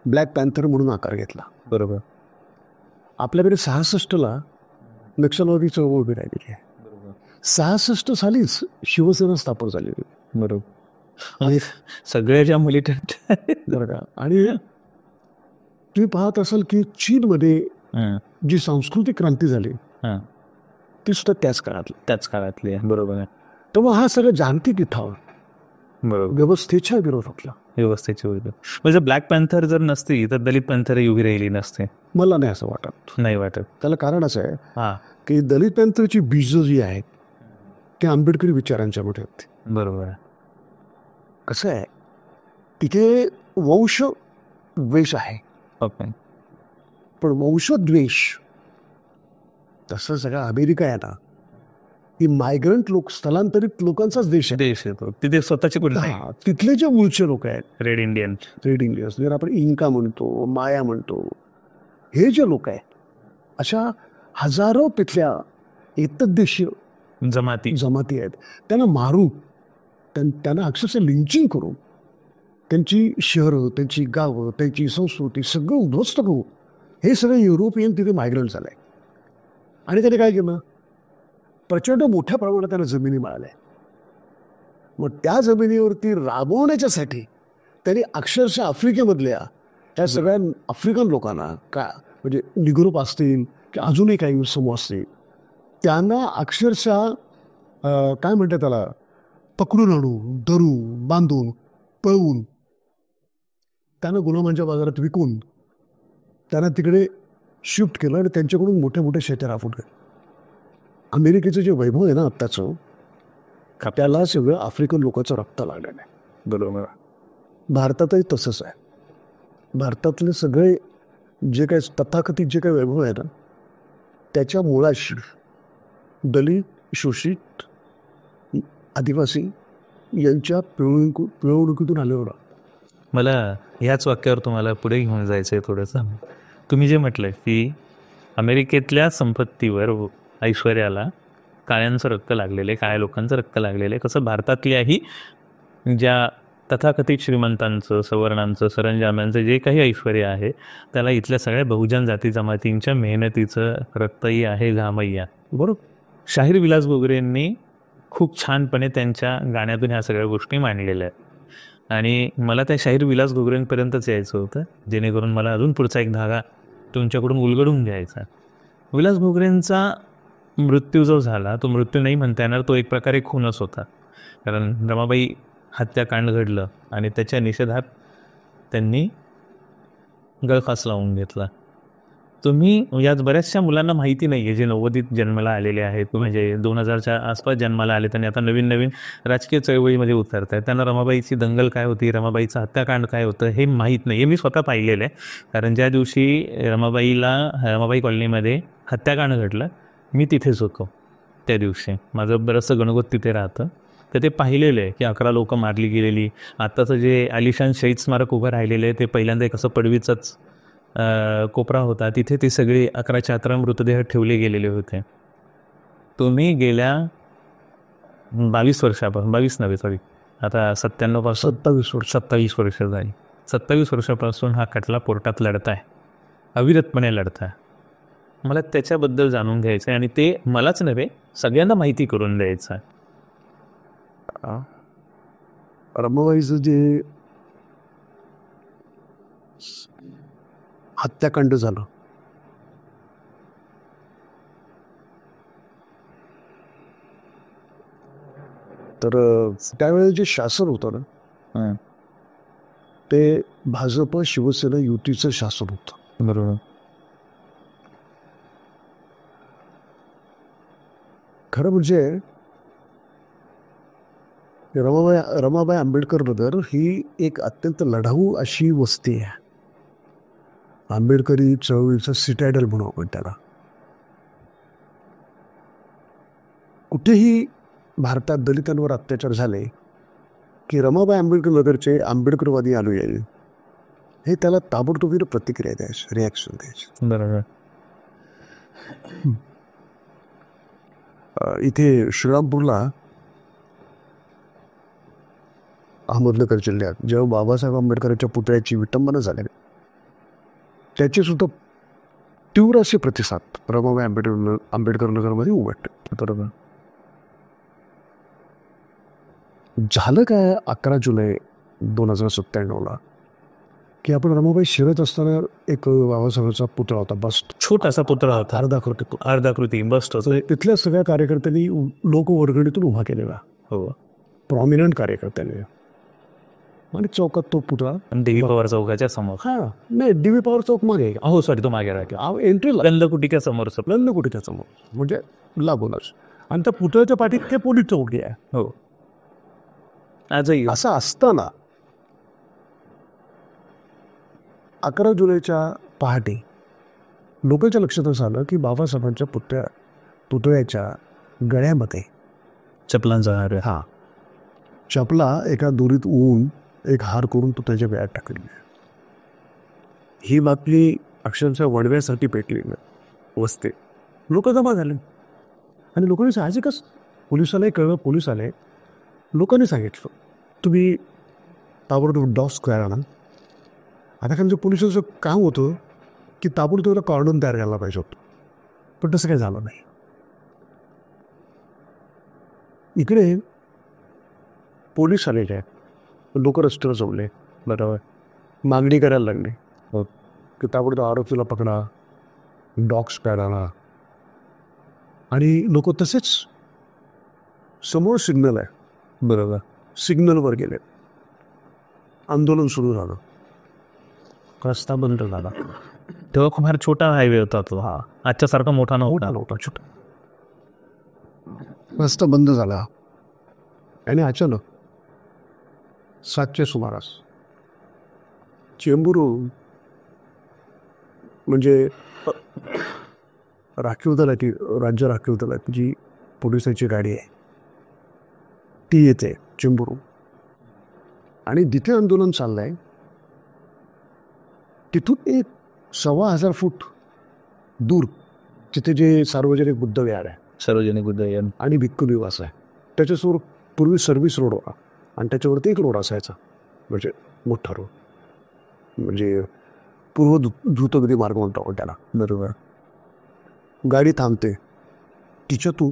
ब्लॅक पॅन्थर म्हणून आकार घेतला. बरोबर. आपल्याकडे 66ला नक्षलवादी चळवळ उभी राहिलेली आहे. 66 सालीच शिवसेना स्थापन झाली होती. बरोबर. आणि सगळ्याच्या मिलिटंट. बरं का. आणि तुम्ही पाहत असाल की चीनमध्ये जी सांस्कृतिक क्रांती झाली ती सुद्धा त्याच काळातली आहे. बरोबर आहे. तेव्हा हा सगळं जागतिक इथावर बरोबर, व्यवस्थेच्या विरोधातला, व्यवस्थेची विरोध. म्हणजे ब्लॅक पॅन्थर जर नसती तर दलित पॅन्थर उभी राहिली नसते. मला नाही असं वाटत. नाही वाटत. त्याला कारण असं आहे की दलित पॅन्थरची बीज जी आहेत ते आंबेडकरी विचारांच्या मध्ये होती. बरोबर आहे. कसं आहे, तिथे वंश द्वेष आहे. ओके. पण वंशद्वेष तसं सगळं अमेरिका आहे ना, ही मायग्रंट लोक, स्थलांतरित लोकांचाच देश आहे. देश येतो तिथे स्वतःची कुठे तिथले जे मूळचे लोक आहेत, रेड इंडियन्स, जर आपण इंका म्हणतो, माया म्हणतो, हे जे लोक आहेत, अशा हजारो तिथल्या एतद्देशीय जमाती आहेत. त्यांना मारून, त्यांना अक्षरशः लिंचिंग करून त्यांची शहरं, त्यांची गावं, त्यांची संस्कृती सगळं उद्ध्वस्त करू, हे सगळं युरोपियन तिथे मायग्रंट झालं आहे. आणि त्याने काय केलं, प्रचंड मोठ्या प्रमाणात त्यांना जमिनी मिळाल्या. मग त्या जमिनीवरती राबवण्याच्यासाठी त्यांनी अक्षरशः आफ्रिकेमधल्या त्या सगळ्या आफ्रिकन लोकांना, का म्हणजे निग्रो असतील की अजूनही काही समूह असतील, त्यांना अक्षरशः काय म्हणतात त्याला, पकडून आणून, धरून, बांधून, पळवून त्यांना गुलामांच्या बाजारात विकून त्यांना तिकडे शिफ्ट केलं आणि त्यांच्याकडून मोठे मोठे शेते राबवून केले. अमेरिकेचं जे वैभव आहे ना आत्ताचं, त्याला सगळं आफ्रिकन लोकांचं रक्त लागलेलं आहे. बरोबर. भारतातही तसंच आहे. भारतातले सगळे जे काही तथाकथित जे काही वैभव आहे ना, त्याच्या मुळाशी दलित, शोषित, आदिवासी यांच्या पिळवणुकीतून आलेलं. मला ह्याच वाक्यावर तुम्हाला पुढे घेऊन जायचं आहे थोडंसं. तुम्ही जे म्हटलं की अमेरिकेतल्या संपत्तीवर, ऐश्वर्याला काळ्यांचं रक्त लागलेलं आहे, काळ्या लोकांचं रक्त लागलेलं आहे, कसं भारतातल्याही ज्या तथाकथित श्रीमंतांचं, सवर्णांचं, सरंजाम्यांचं जे काही ऐश्वर्य आहे त्याला इथल्या सगळ्या बहुजन जाती जमातींच्या मेहनतीचं रक्तही आहे, घामही आहे. बरोबर. शाहीर विलास बोगरेंनी खूप छानपणे त्यांच्या गाण्यातून ह्या सगळ्या गोष्टी मांडलेल्या आहेत. आणि मला त्या शाहीर विलास बोगरेंपर्यंतच यायचं होतं, जेणेकरून मला अजून पुढचा एक धागा तुमच्याकडून उलगडून घ्यायचा. विलास बोगरेंचा मृत्यू जो झाला, तो मृत्यू नाही म्हणता येणार, तो एक प्रकारे खूनच होता. कारण रमाबाई हत्याकांड घडलं आणि त्याच्या निषेधात त्यांनी गळफास लावून घेतला. तुम्ही यात बऱ्याचशा मुलांना माहिती नाही आहे, जे 90s जन्माला आलेले आहेत, म्हणजे 2000च्या आसपास जन्माला आले, त्यांनी आता नवीन नवीन राजकीय चळवळीमध्ये उतरत आहेत. त्यांना रमाबाईची दंगल काय होती, रमाबाईचं हत्याकांड काय होतं हे माहीत नाही. हे मी स्वतः पाहिलेलं आहे. कारण ज्या दिवशी रमाबाई कॉलनीमध्ये हत्याकांड घडलं, मी तिथेच होतो त्या दिवशी. माझं बरंचसं गणगोत तिथे राहतं, तर ते पाहिलेलं आहे की 11 लोकं मारली गेलेली. आत्ताचं जे आलिशान शहीद स्मारक उभं राहिलेलं आहे ते पहिल्यांदा एक असं पडवीचंच कोपरा होता, तिथे ते सगळे 11 मृतदेह ठेवले गेलेले होते. तुम्ही गेल्या 22 वर्षापासून, 22 नव्हे सॉरी, आता 27 वर्ष झाली. 27 वर्षापासून हा खटला कोर्टात लढताय, अविरतपणे लढताय. मला त्याच्याबद्दल जाणून घ्यायचं आहे आणि ते मलाच नव्हे सगळ्यांना माहिती करून द्यायचं आहे. रमाबाईचं जे हत्याकांड झालं तर त्यावेळेस जे शासन होतं ना ते भाजप शिवसेना युतीचं शासन होतं. बरोबर. खरं म्हणजे रमाबाई आंबेडकर नगर ही एक अत्यंत लढाऊ अशी वस्ती आहे. आंबेडकरी चळवळीचं सिटॅडल म्हणू आपण त्याला. कुठेही भारतात दलितांवर अत्याचार झाले की रमाबाई आंबेडकर नगरचे आंबेडकरवादी अनुयायी हे त्याला ताबडतोबीने प्रतिक्रिया द्यायचे, रिॲक्शन द्यायचे. बरोबर. इथे श्रीरामपूरला अहमदनगर जिल्ह्यात जेव्हा बाबासाहेब आंबेडकरांच्या पुतळ्याची विटंबना झाली त्याचे सुद्धा तीव्र असे प्रतिसाद रमाबाई आंबेडकर नगरमध्ये उमटले. बरोबर. झालं काय 11 जुलै 2097 की आपण रमाबाई शिरत असताना एक बाबासाहेबांचा पुतळा होता, बस छोटासा पुतळा होता, अर्धाकृती बसतो. तिथल्या सगळ्या कार्यकर्त्यांनी लोकवर्गणीतून उभा केलेला. हो. प्रॉमिनंट कार्यकर्त्यांनी आणि चौकात तो पुतळा देवी पवार चौकाच्या समोर. हा नाही, दिवी पवार चौक मागे, हो सॉरी, तो मागे राहतो. एंट्रीला गंधकुटीच्या समोर. कुठेच्या समोर म्हणजे लागूनच. आणि त्या पुतळ्याच्या पाठीत ते पोलीस चौकी आहे. हो. आजही असं असताना 11 जुलैच्या पहाटे लोकांच्या लक्षात असं आलं की बाबासाहेबांच्या पुतळ्याच्या गळ्यामध्ये चपलांचा हार. हा चपला एका दोरीत ऊन एक हार करून तो त्याच्या गळ्यात टाकलेली. ही बातमी अक्षरशः वणव्यासाठी पेटली वस्ते. लोक जमा झाले आणि लोकांनी साहजिकच पोलिसालाही कळलं. पोलीस आले, लोकांनी सांगितलं तुम्ही ताबडतोब डॉग स्क्वेअर आणा. आता कारण पोलिसांचं काम होतं की ताबडतोब कॉर्डन तयार करायला पाहिजे होतं, पण तसं काही झालं नाही. इकडे पोलीस आलेले आहेत, लोक रस्त्यावर जमले, बरोबर मागणी करायला लागले की ताबडतोब आरोपीला पकडा, डॉग स्क्वेअर आणा. आणि लोक तसेच समोर सिग्नल आहे, बरोबर सिग्नलवर गेले, आंदोलन सुरू झालं, रस्ता बंद झाला. तेव्हा खूप फार छोटा हायवे होता तो. हा आजच्यासारखा मोठा नव्हता. छोटा रस्ता बंद झाला. आणि अचानक 7च्या सुमारास चेंबूरून म्हणजे राखीव दलाची, राज्य राखीव दलाची जी पोलिसांची गाडी आहे ती येते चेंबूरून. आणि जिथे आंदोलन चाललं आहे तिथून एक 1,1500 फूट दूर तिथे जे सार्वजनिक बुद्धविहार आहे, सार्वजनिक बुद्धविहार आणि भिक्खू निवास आहे, त्याच्यासमोर पूर्वी सर्व्हिस रोड होता आणि त्याच्यावरती एक रोड असायचा, म्हणजे मोठा रोड, म्हणजे पूर्व द्रुतगती मार्ग म्हणतो आपण त्याला. बरोबर. गाडी थांबते, तिच्यातून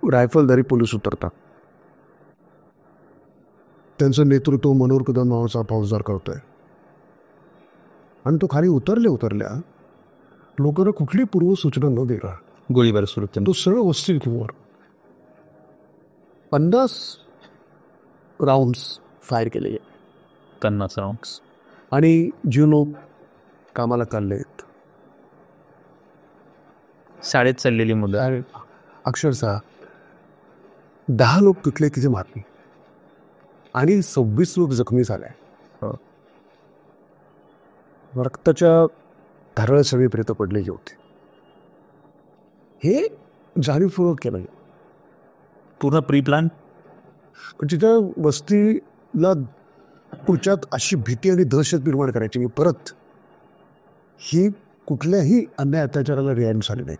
रायफलधारी पोलीस उतरतात. त्यांचं नेतृत्व मनोहर कदम नावाचा फौजदार करतोय. आणि तो खाली उतरल्या लोकांना कुठली पूर्वसूचना न देणार गोळीबार सुरू केला. तो सरळ वस्तीवर 50 राऊंड्स फायर केले. 50 राऊंड्स. आणि जे लोक कामाला चाललेत, शाळेत चाललेली मुलं, अक्षरशः 10 लोक कुठले किती मारले आणि 26 लोक जखमी झाले. रक्ताच्या धारळ सगळीपर्यंत पडलेली होती. हे जाणीवपूर्वक केलं, पूर्ण प्री प्लॅन. तिथं वस्तीला पुढच्यात अशी भीती आणि दहशत निर्माण करायची की परत ही कुठल्याही अन्याय अत्याचाराला रिॲक्ट झाली नाही.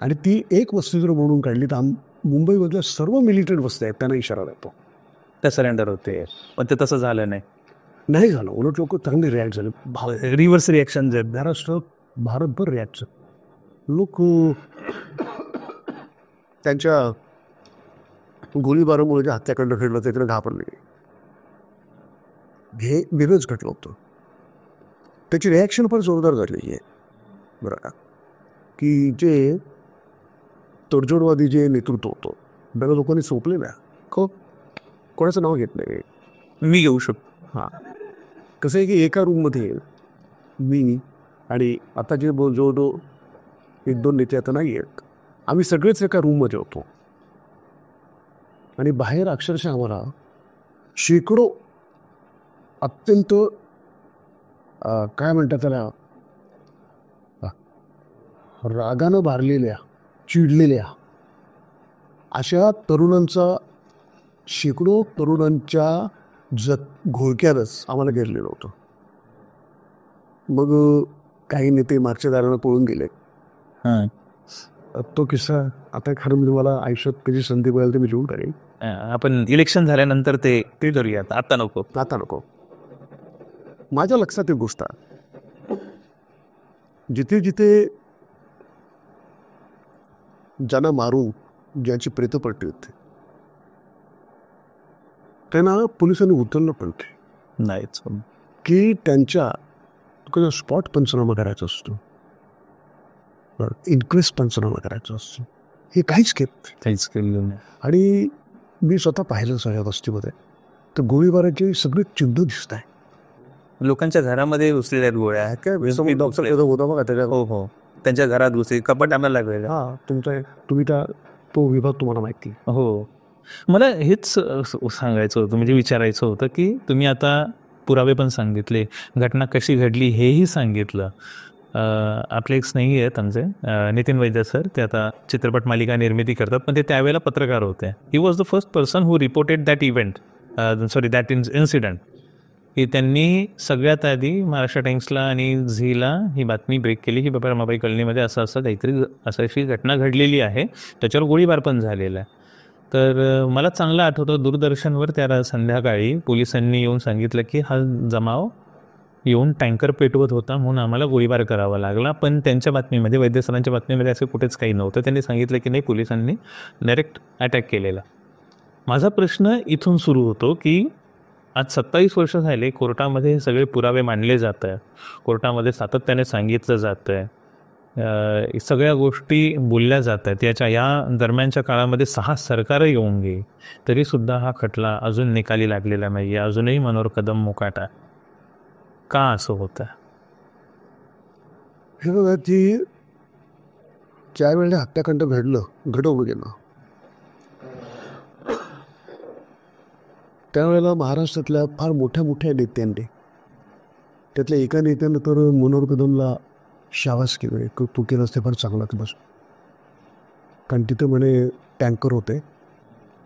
आणि ती एक वस्ती जर म्हणून काढली तर मुंबईमधल्या सर्व मिलिटरी वस्त्या आहेत त्यांना इशारा देतो, त्या सरेंडर होते. पण ते तसं झालं नाही झालं. उलट लोक चांगले रिॲक्ट झाले. रिव्हर्स रिॲक्शन जे महाराष्ट्र भारतभर रिॲक्ट झालं. लोक त्यांच्या गोळीबारामुळे जे हत्याकांड घडलं त्याकडे घाबरले. हे वेगळंच घडलं होतं. त्याची रिॲक्शन पण जोरदार झालेली आहे, बरं का. की जे तडजोडवादी जे नेतृत्व होतं त्याला लोकांनी सोपले नाही. हो, कोणाचं नाव घेत नाही. मी घेऊ शकतो. हां, कसं आहे की एका रूममध्ये मी आणि आता जे जवळजवळ 1-2 नेते आता नाही आहेत, आम्ही सगळेच एका रूममध्ये होतो आणि बाहेर अक्षरशः आम्हाला शेकडो अत्यंत काय म्हणतात त्याला, रागानं भारलेल्या, चिडलेल्या अशा तरुणांचा, शेकडो तरुणांच्या घोळक्यातच आम्हाला घेरलेलं होतं. मग काही नेते मागच्या दारानं पळून गेले. हां, तो किस्सा आता खरं म्हणजे मला आयुष्यात कधी संधी मिळाली तर मी लिहून काढेल. आपण इलेक्शन झाल्यानंतर ते करूयात, आता नको. आता नको. माझ्या लक्षात एक गोष्ट आहे, जिथे जिथे ज्यांना मारून ज्यांची प्रेतं पडली होती त्यांना पोलिसांनी उचललं पण ते नाहीच. की त्यांच्या स्पॉट पंचनामा करायचा असतो, इन्क्वेस्ट पंचनामा करायचा असतो, हे काहीच काहीच केलं नाही. आणि मी स्वतः पाहिलं सगळ्या वस्तीमध्ये तर गोळीबाराचे सगळे चिन्ह दिसत आहे. लोकांच्या घरामध्ये घुसलेल्या आहेत गोळ्या. काय डॉक्टर होता बघा त्याच्या. हो हो, त्यांच्या घरात घुसले, कपाट आम्हाला लागलेलं. हां, तुम्ही त्या तो विभाग तुम्हाला माहिती. हो, मला हेच सांगायचं होतं, म्हणजे विचारायचं होतं की तुम्ही आता पुरावे पण सांगितले, घटना कशी घडली हेही सांगितलं. आपले एक स्नेही आहेत आमचे नितीन वैद्य सर, ते आता चित्रपट मालिका निर्मिती करतात, पण ते त्यावेळेला पत्रकार होते. He was the first person who reported that event, that incident, की त्यांनी सगळ्यात आधी महाराष्ट्र टाइम्सला आणि झीला ही बातमी ब्रेक केली की बाबा रमाबाई कॉलनीमध्ये असं असं काहीतरी अशी घटना घडलेली आहे, त्याच्यावर गोळीबार पण झालेला आहे. तर मला चांगलं आठवतं, दूरदर्शनवर त्या संध्याकाळी पोलिसांनी येऊन सांगितलं की हा जमाव येऊन टँकर पेटवत होता म्हणून आम्हाला गोळीबार करावा लागला. पण त्यांच्या बातमीमध्ये, वैद्य सरांच्या बातमीमध्ये असं कुठेच काही नव्हतं. त्यांनी सांगितलं की नाही, पोलिसांनी डायरेक्ट अटॅक केलेला. माझा प्रश्न इथून सुरू होतो की आज 27 वर्ष झाले कोर्टामध्ये हे सगळे पुरावे मांडले जात आहे, कोर्टामध्ये सातत्याने सांगितलं जातं आहे, सगळ्या गोष्टी बोलल्या जात आहेत. या दरम्यानच्या काळामध्ये 6 सरकारं येऊन गेली, तरीसुद्धा हा खटला अजून निकाली लागलेला नाही आहे, अजूनही मनोहर कदम मुकाटा. का असं होतं? हे बघा, ती ज्या वेळेला हत्याकांड घडवलं गेलं त्यावेळेला महाराष्ट्रातल्या फार मोठ्या मोठ्या नेत्यांनी, त्यातल्या एका नेत्यानं तर मनोहर कदमला शाबास केलं, तू केलं असते फार चांगला ते बस. कारण तिथं म्हणे टँकर होते,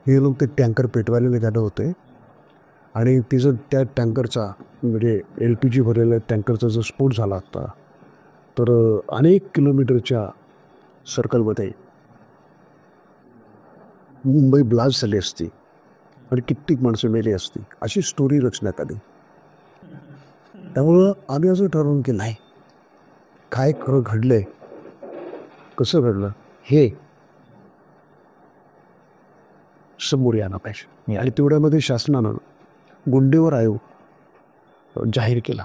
हे लोक ते टँकर पेटवायला निघाले होते आणि तिचं त्या टँकरचा म्हणजे LPG भरलेल्या टँकरचा जो स्फोट झाला असता तर अनेक किलोमीटरच्या सर्कलमध्ये मुंबई ब्लास्ट झाली असती आणि कित्येक माणसं मेली असती, अशी स्टोरी रचण्यात आली. त्यामुळं आम्ही असं ठरवून की नाही, काय खरं घडलंय, कसं घडलं हे समोर यायला पाहिजे. आणि तेवढ्यामध्ये शासनानं गुंडेवर आयोग जाहीर केला.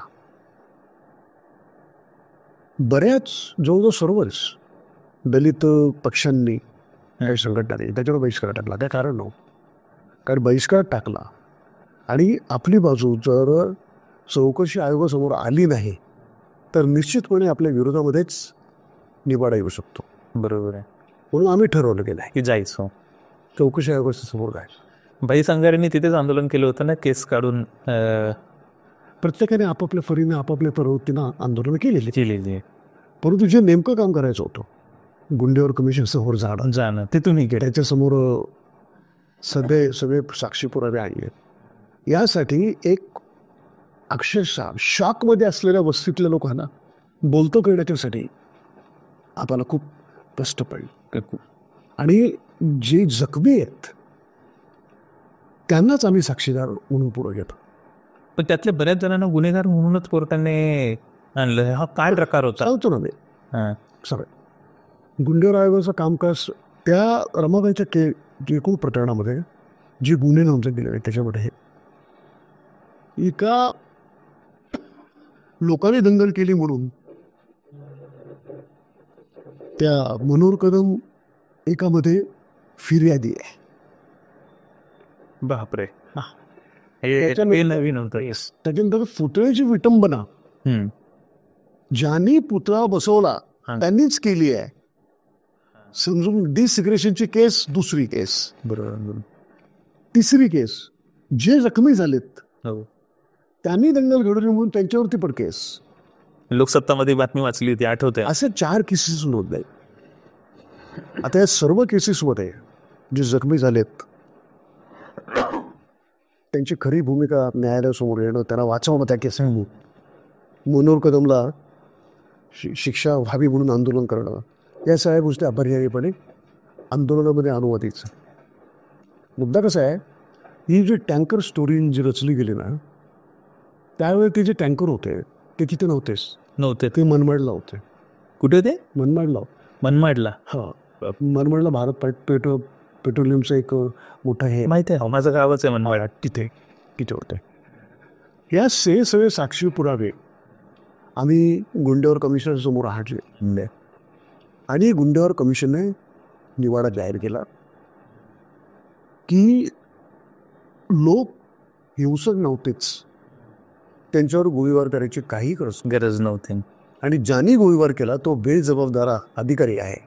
बऱ्याच जवळजवळ सर्वच दलित पक्षांनी, काही संघटनांनी त्याच्यावर बहिष्कार टाकला. काय कारण नव्हतं, कारण बहिष्कार टाकला आणि आपली बाजू जर चौकशी आयोगासमोर आली नाही तर निश्चितपणे आपल्या विरोधामध्येच निवाडा येऊ शकतो. बरोबर आहे. म्हणून आम्ही ठरवलं की नाही, की जायचं चौकशी आयोगाच्या समोर जायचं. भाई संघाऱ्यांनी तिथेच आंदोलन केलं होतं ना, केस काढून. प्रत्येकाने आपापल्या फरीने आपापल्या प्रवृत्तीनं आंदोलनं केलेली. आहे. परंतु जे नेमकं काम करायचं होतं, गुंडेवर कमिशन समोर जाणं ते तुम्ही केलं. त्याच्यासमोर सगळे साक्षी पुरावे आणले. यासाठी एक अक्षरशः शॉकमध्ये असलेल्या वस्तीतल्या लोकांना बोलतं करण्याच्यासाठी आपल्याला खूप कष्ट पडले. आणि जे जखमी आहेत त्यांनाच आम्ही साक्षीदार म्हणून पुढे घेतो. पण त्यातल्या बऱ्याच जणांना गुन्हेगार म्हणूनच कोर्टाने आणलं. हा काय प्रकार होता? सांगतो ना मी. हां, सगळं गुंडेवर आयोगाचं कामकाज त्या रमाबाईच्या एकूण प्रकरणामध्ये जे गुन्हे नोंदले गेले त्याच्यामध्ये एका लोकांनी दंगल केली म्हणून त्या मनोहर कदम एकामध्ये फिर्यादी आहे. बापरे, त्याच्यानंतर- हे नवीन होतं. त्याच्यानंतर पुतळ्याची विटंबना ज्यांनी पुतळा बसवला त्यांनीच केली आहे. समजून डिसिग्रेशनची केस, दुसरी केस, बरोबर. तिसरी केस. जे जखमी झालेत हो, त्यांनी दंगल घडवली म्हणून त्यांच्यावरती पण केस. लोकसत्तामध्ये बातमी वाचली होती, आठवते. असे 4 केसेस नोंदले. आता या सर्व केसेसमध्ये जे जखमी झालेत त्यांची खरी भूमिका न्यायालयासमोर येणं, त्यांना वाचवणं त्या केसांनी, मनोहर कदमला शिक्षा व्हावी म्हणून आंदोलन करणं, या सगळ्या गोष्टी अपरिहार्यपणे आंदोलनामध्ये अनुवादीचं. मुद्दा कसा आहे, ही जी टँकर स्टोरी जी रचली गेली ना, त्यावेळी ते जे टँकर होते ते तिथे नव्हते, ते मनमाडला होते. कुठे होते? मनमाडला. हां, मनमाडला भारत पेट्रोलियमचं एक मोठं हे माहिती आहे, माझं गावच आहे मनमाड. तिथे होते. या सगळे साक्षी पुरावे आम्ही गुंडेवर कमिशनर समोर आणले आणि गुंडेवर कमिशनने निवाडा जाहीर केला की लोक हिंसक नव्हतेच, त्यांच्यावर गोळीबार करायची काही गरज नव्हती, आणि ज्यांनी गोळीबार केला तो बेजबाबदार अधिकारी आहे,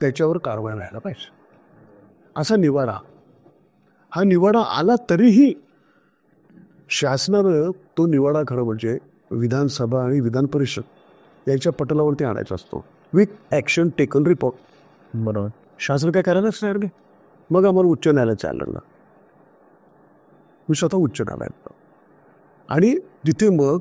त्याच्यावर कारवाई व्हायला पाहिजे, असा निवाडा. हा निवाडा आला तरीही शासनानं तो निवाडा खरं म्हणजे विधानसभा आणि विधान परिषद याच्या पटलावरती आणायचा असतो. With action taken report. बरोबर. शासन काय करायलाच नाही रे. मग आम्हाला उच्च न्यायालयात चाललं. मी स्वतः उच्च न्यायालयात, आणि तिथे मग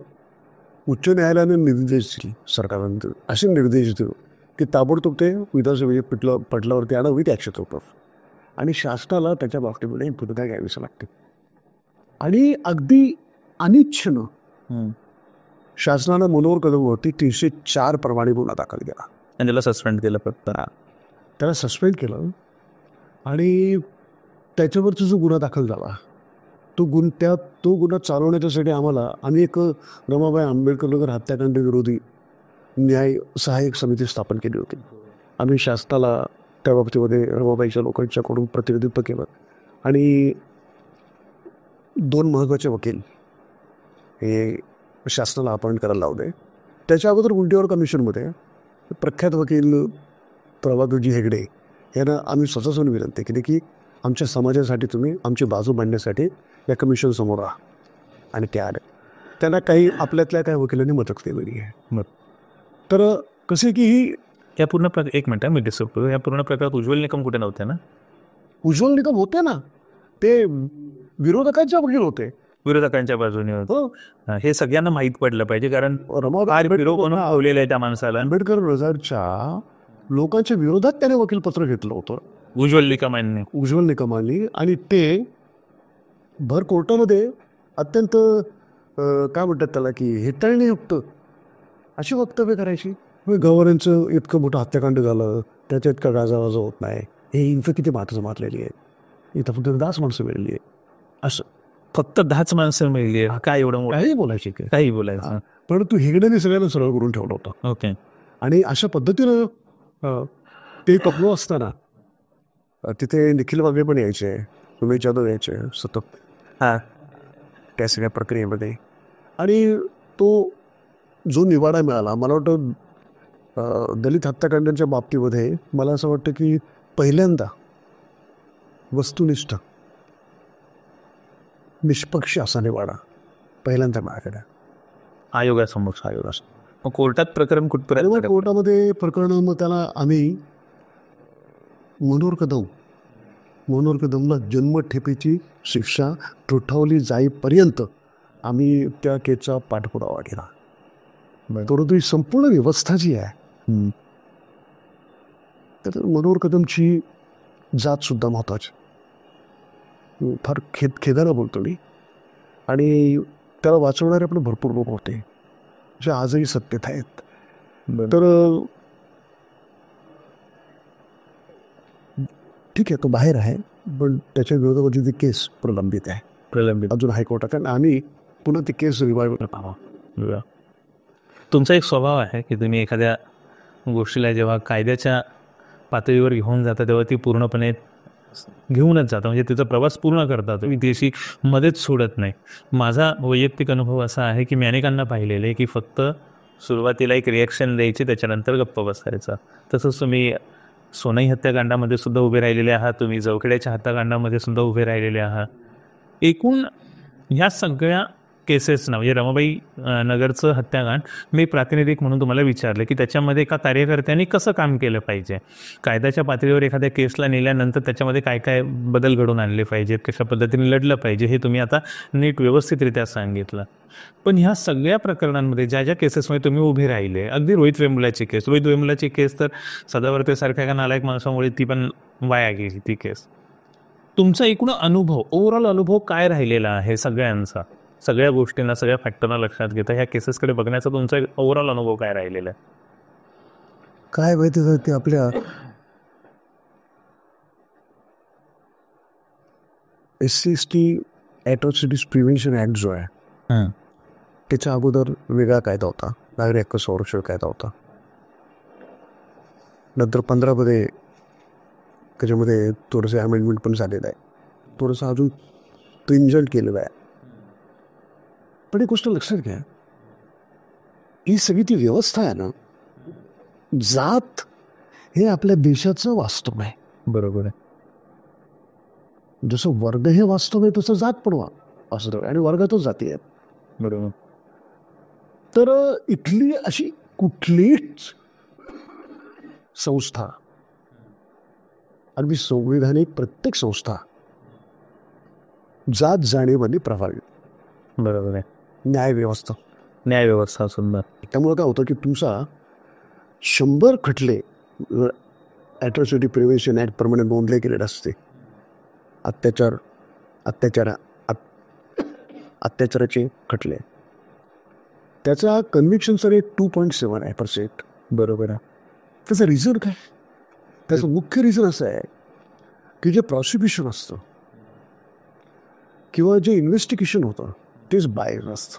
उच्च न्यायालयाने निर्देश दिले, सरकारने असे निर्देश दिले की ताबडतोब ते विधानसभेच्या पटलावरती आणा विथ ॲक्शन रिपोर्ट, आणि शासनाला त्याच्या बाबतीमध्ये भूमिका घ्यावीच लागते. आणि अगदी अनिच्छेनं शासनानं मनोहर कदमवरती 304 प्रमाणे गुन्हा दाखल केला आणि त्याला सस्पेंड केलं. फक्त त्याला सस्पेंड केलं, आणि त्याच्यावरचा जो गुन्हा दाखल झाला तो गुन्हा चालवण्याच्यासाठी आम्ही एक रमाबाई आंबेडकर नगर हत्याकांड विरोधी न्याय सहाय्यक समिती स्थापन केली होती. आम्ही शासनाला त्या बाबतीमध्ये रमाबाईच्या लोकांच्याकडून प्रतिनिधित्व केलं, आणि 2 महत्त्वाचे वकील हे शासनाला अपॉइंट करायला लावले. त्याच्या अगोदर गुंडेवर कमिशनमध्ये प्रख्यात वकील प्रभाकरजी हेगडे यांना आम्ही स्वतःहून विनंती केली की आमच्या समाजासाठी तुम्ही आमची बाजू मांडण्यासाठी या कमिशनसमोर राहा, आणि ते आले. त्यांना काही आपल्यातल्या काही वकिलांनी मदत केलेली आहे. तर कसे की ही या पूर्ण एक मिनिट मी डिस्टर्ब करतो. या पूर्ण प्रकारात उज्ज्वल निकम कुठे नव्हते ना? उज्ज्वल निकम होते ना, ते विरोधकांच्या वकील होते, विरोधकांच्या बाजूने होते. हो. हे सगळ्यांना माहीत पडलं पाहिजे, कारण रमाबाई विरोध आवलेला आहे त्या माणसाला. आंबेडकर नगरच्या लोकांच्या विरोधात त्याने वकीलपत्र घेतलं होतं उज्ज्वल निकमांनी. उज्ज्वल निकमांनी, आणि ते भर कोर्टामध्ये अत्यंत काय म्हणतात त्याला की हेटाळणीयुक्त अशी वक्तव्य करायची. गव्हर्नरचं इतकं मोठं हत्याकांड झालं, त्याच्या इतका गाजावाजा होत नाही, हे इन्फे किती माणसं मारलेली आहे, इथं फक्त 10 माणसं मिळाली आहे, असं फक्त 10 माणसं मिळली. काय एवढं मोठं काही बोलायचे काही बोलायचं. परंतु हेगड्याने सगळ्यांना सरळ करून ठेवलं होतं. ओके. आणि अशा पद्धतीनं ते कपलो असताना तिथे निखिल बाबे पण यायचे, उमेश जाधव यायचे सतत त्या सगळ्या प्रक्रियेमध्ये. आणि तो जो निवाडा मिळाला, मला वाटतं दलित हत्याकांडांच्या बाबतीमध्ये मला असं वाटतं की पहिल्यांदा वस्तुनिष्ठ निष्पक्ष असा निवाडा पहिल्यांदा मिळाला आयोगासमोर. मग कोर्टात प्रकरण कुठपर्यंत? कोर्टामध्ये प्रकरण, मग त्याला आम्ही मनोहर कदमला जन्मठेपेची शिक्षा ठोठावली जाईपर्यंत आम्ही त्या केसचा पाठपुरावा केला. परंतु ही संपूर्ण व्यवस्था जी आहे, तर मनोहर कदमची जात सुद्धा महत्वाची. फार खेदानं बोलतो मी, आणि त्याला वाचवणारे पण भरपूर लोक होते जे आजही सत्तेत आहेत. तर ठीक आहे, तो बाहेर आहे, पण त्याच्या विरोधामध्ये ती केस प्रलंबित आहे अजून हायकोर्टात, आणि आम्ही पुन्हा ती केस रिवाईव्ह करत आहोत. तुमचा एक स्वभाव आहे की तुम्ही एखाद्या गोष्टीला जेव्हा कायद्याच्या पातळीवर घेऊन जातं तेव्हा ती पूर्णपणे घेऊनच जातं, म्हणजे तिचा प्रवास पूर्ण करतात, मी त्याशी मध्येच सोडत नाही. माझा वैयक्तिक अनुभव असा आहे की मी अनेकांना पाहिलेलं आहे की फक्त सुरुवातीला एक रिॲक्शन द्यायची, त्याच्यानंतर गप्प बसायचा. तसंच तुम्ही सोनई हत्याकांडामध्ये सुद्धा उभे राहिलेले आहात, तुम्ही जवखेड्याच्या हत्याकांडामध्ये सुद्धा उभे राहिलेले आहात. एकूण ह्या सगळ्या केसेसना, म्हणजे रमाबाई नगरचं हत्याकांड मी प्रातिनिधिक म्हणून तुम्हाला विचारलं की त्याच्यामध्ये एका कार्यकर्त्यांनी कसं काम केलं पाहिजे, कायद्याच्या पातळीवर एखाद्या केसला नेल्यानंतर त्याच्यामध्ये काय काय बदल घडून आणले पाहिजेत, कशा पद्धतीने लढलं पाहिजे, हे तुम्ही आता नीट व्यवस्थितरित्या सांगितलं. पण ह्या सगळ्या प्रकरणांमध्ये ज्या ज्या केसेसमध्ये तुम्ही उभे राहिले, अगदी रोहित वेमुलाची केस तर सदावर्तेसारख्या एका नालायक माणसामुळे ती पण वाया गेली ती केस. तुमचा एकूण अनुभव, ओव्हरऑल अनुभव काय राहिलेला आहे सगळ्यांचा, सगळ्या गोष्टींना, सगळ्या फॅक्टरना लक्षात घेता ह्या केसेसकडे बघण्याचा तुमचा ओव्हरऑल अनुभव काय राहिलेला आहे? काय माहिती तर ते आपल्या SC/ST ॲट्रॉसिटीज प्रिव्हेन्शन ॲक्ट जो आहे त्याच्या अगोदर वेगळा कायदा होता, नागरी हक्क संरक्षण कायदा होता. नंतर 15मध्ये त्याच्यामध्ये थोडंसं अमेंडमेंट पण झालेलं आहे, थोडंसं अजून स्ट्रिंजंट केलेलं आहे. पण एक गोष्ट लक्षात घ्या, ही सगळी ती व्यवस्था आहे ना, जात हे आपल्या देशाचं वास्तव आहे. बरोबर आहे. जसं वर्ग हे वास्तव आहे तसं जात पण वास्तव आहे, आणि वर्गातच जाती आहेत. बरोबर. तर इथली अशी कुठलीच संस्था, अगदी संविधानिक प्रत्येक संस्था जात जाणीवानी प्रभावी. बरोबर आहे. न्यायव्यवस्था सुंदर. त्यामुळे काय होतं की तुमचा 100 खटले ॲट्रॉसिटी प्रिव्हेन्शन ॲक्ट प्रमाणे नोंदले गेलेले असते, अत्याचाराचे खटले, त्याचा कन्व्हिक्शनचा रेट 2.7 आहे. बरोबर आहे. त्याचं रिझन काय? त्याचं मुख्य रिझन असं आहे की जे प्रॉसिक्युशन असतं किंवा जे इन्व्हेस्टिगेशन होतं तेच बाहेर असतं.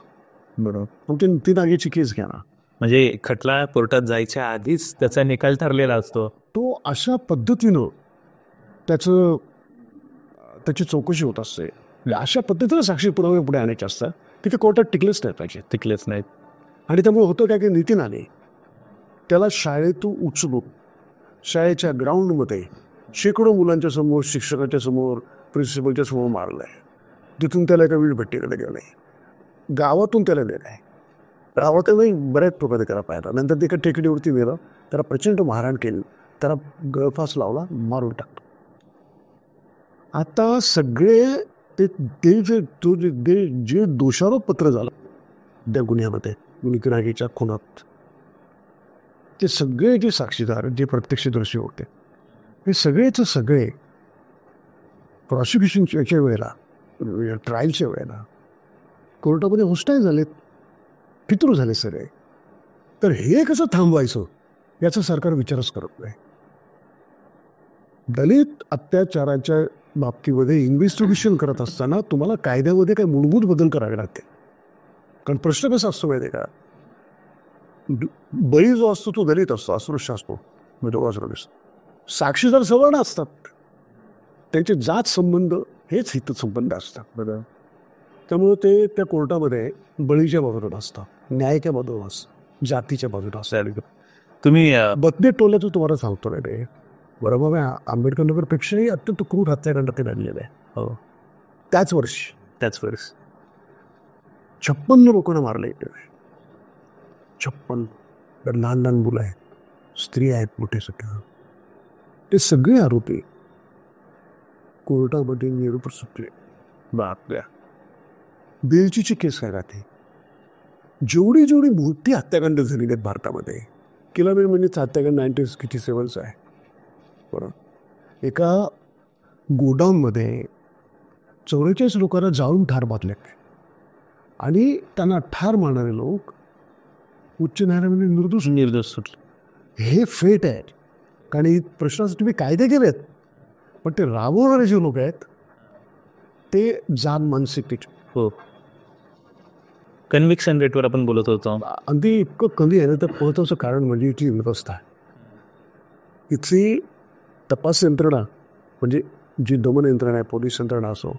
बरोबर. मग ती नागेची केस घ्या ना, म्हणजे खटला कोर्टात जायच्या आधीच त्याचा निकाल ठरलेला असतो. तो अशा पद्धतीनं त्याची चौकशी होत असते. अशा पद्धतीनं साक्षी पुरावे पुढे आणायचे असतात की ते कोर्टात टिकलेच नाहीत. आणि त्यामुळे होतं काय की नितीनाने त्याला शाळेतून उचलून शाळेच्या ग्राउंडमध्ये शेकडो मुलांच्या समोर, शिक्षकाच्या समोर, प्रिन्सिपलच्या समोर मारलं आहे. तिथून त्याला एका वीटभट्टीकडे गेलं आहे, गावातून त्याला नेलं आहे. गावातही बऱ्याच प्रकारे त्याला पाहिला. नंतर ते एका टेकडीवरती नेलं, त्याला प्रचंड मारहाण केली, त्याला गळफास लावला, मारून टाकतो. आता सगळे जे दोषारोपपत्र झालं त्या गुन्ह्यामध्ये, गुन्हेगारीच्या खुनात, ते सगळे जे साक्षीदार, जे प्रत्यक्षदर्शी होते, हे सगळे प्रॉसिक्युशनच्या वेळेला, ट्रायलच्या वेळेला कोर्टामध्ये होस्टाईल झालेत, फितूर झाले सगळे. तर हे कसं थांबवायचं याचा सरकार विचारच करत नाही. दलित अत्याचाराच्या बाबतीमध्ये इन्व्हेस्टिगेशन करत असताना तुम्हाला कायद्यामध्ये काही मूलभूत बदल करावे लागते. कारण प्रश्न कसा असतो माहिती आहे का, बळी जो असतो तो दलित असतो, अस्पृश्य असतो, साक्षीदार सवर्ण असतात, त्यांचे जात संबंध हेच हितसंबंध असतात. बरोबर. त्यामुळे ते त्या कोर्टामध्ये बळीच्या बाजूला असतं, न्यायाच्या बाजूला असतं, जातीच्या बाजूला असतं. तुम्ही बदने टोल्याचं तुम्हाला सांगतो रे, बरोबर आहे. आंबेडकर नगरपेक्षाही अत्यंत क्रूर हत्याकांड ते घडलेलं आहे. हो, त्याच वर्षी 56 लोकांना मारले. 56 लहान लहान मुलं आहेत, स्त्री आहेत, मोठे सगळे. ते सगळे आरोपी कोर्टामध्ये निरुप सुटले. बापऱ्या. बेलचीची केस काय राहते, जेवढी मोठी हत्याकांड झालेली आहेत भारतामध्ये, किलोमीटर म्हणजे हत्याकांड 1967 आहे. बरोबर. एका गोडाऊनमध्ये 44 लोकांना जाळून ठार मारले, आणि त्यांना ठार मारणारे लोक उच्च न्यायालयामध्ये निर्दोष सुटले. हे फेट आहे. कारण प्रश्नासाठी तुम्ही कायदे केलेत, पण ते राबवणारे जे लोक आहेत ते जाण मानसिकतेचे. हो, कन्व्हिक्शन रेटवर आपण बोलत होतो. अगदी इतकं कमी आहे ना, तर महत्त्वाचं कारण म्हणजे इथली व्यवस्था आहे. इथली तपास यंत्रणा म्हणजे जी दमन यंत्रणा आहे, पोलीस यंत्रणा असो,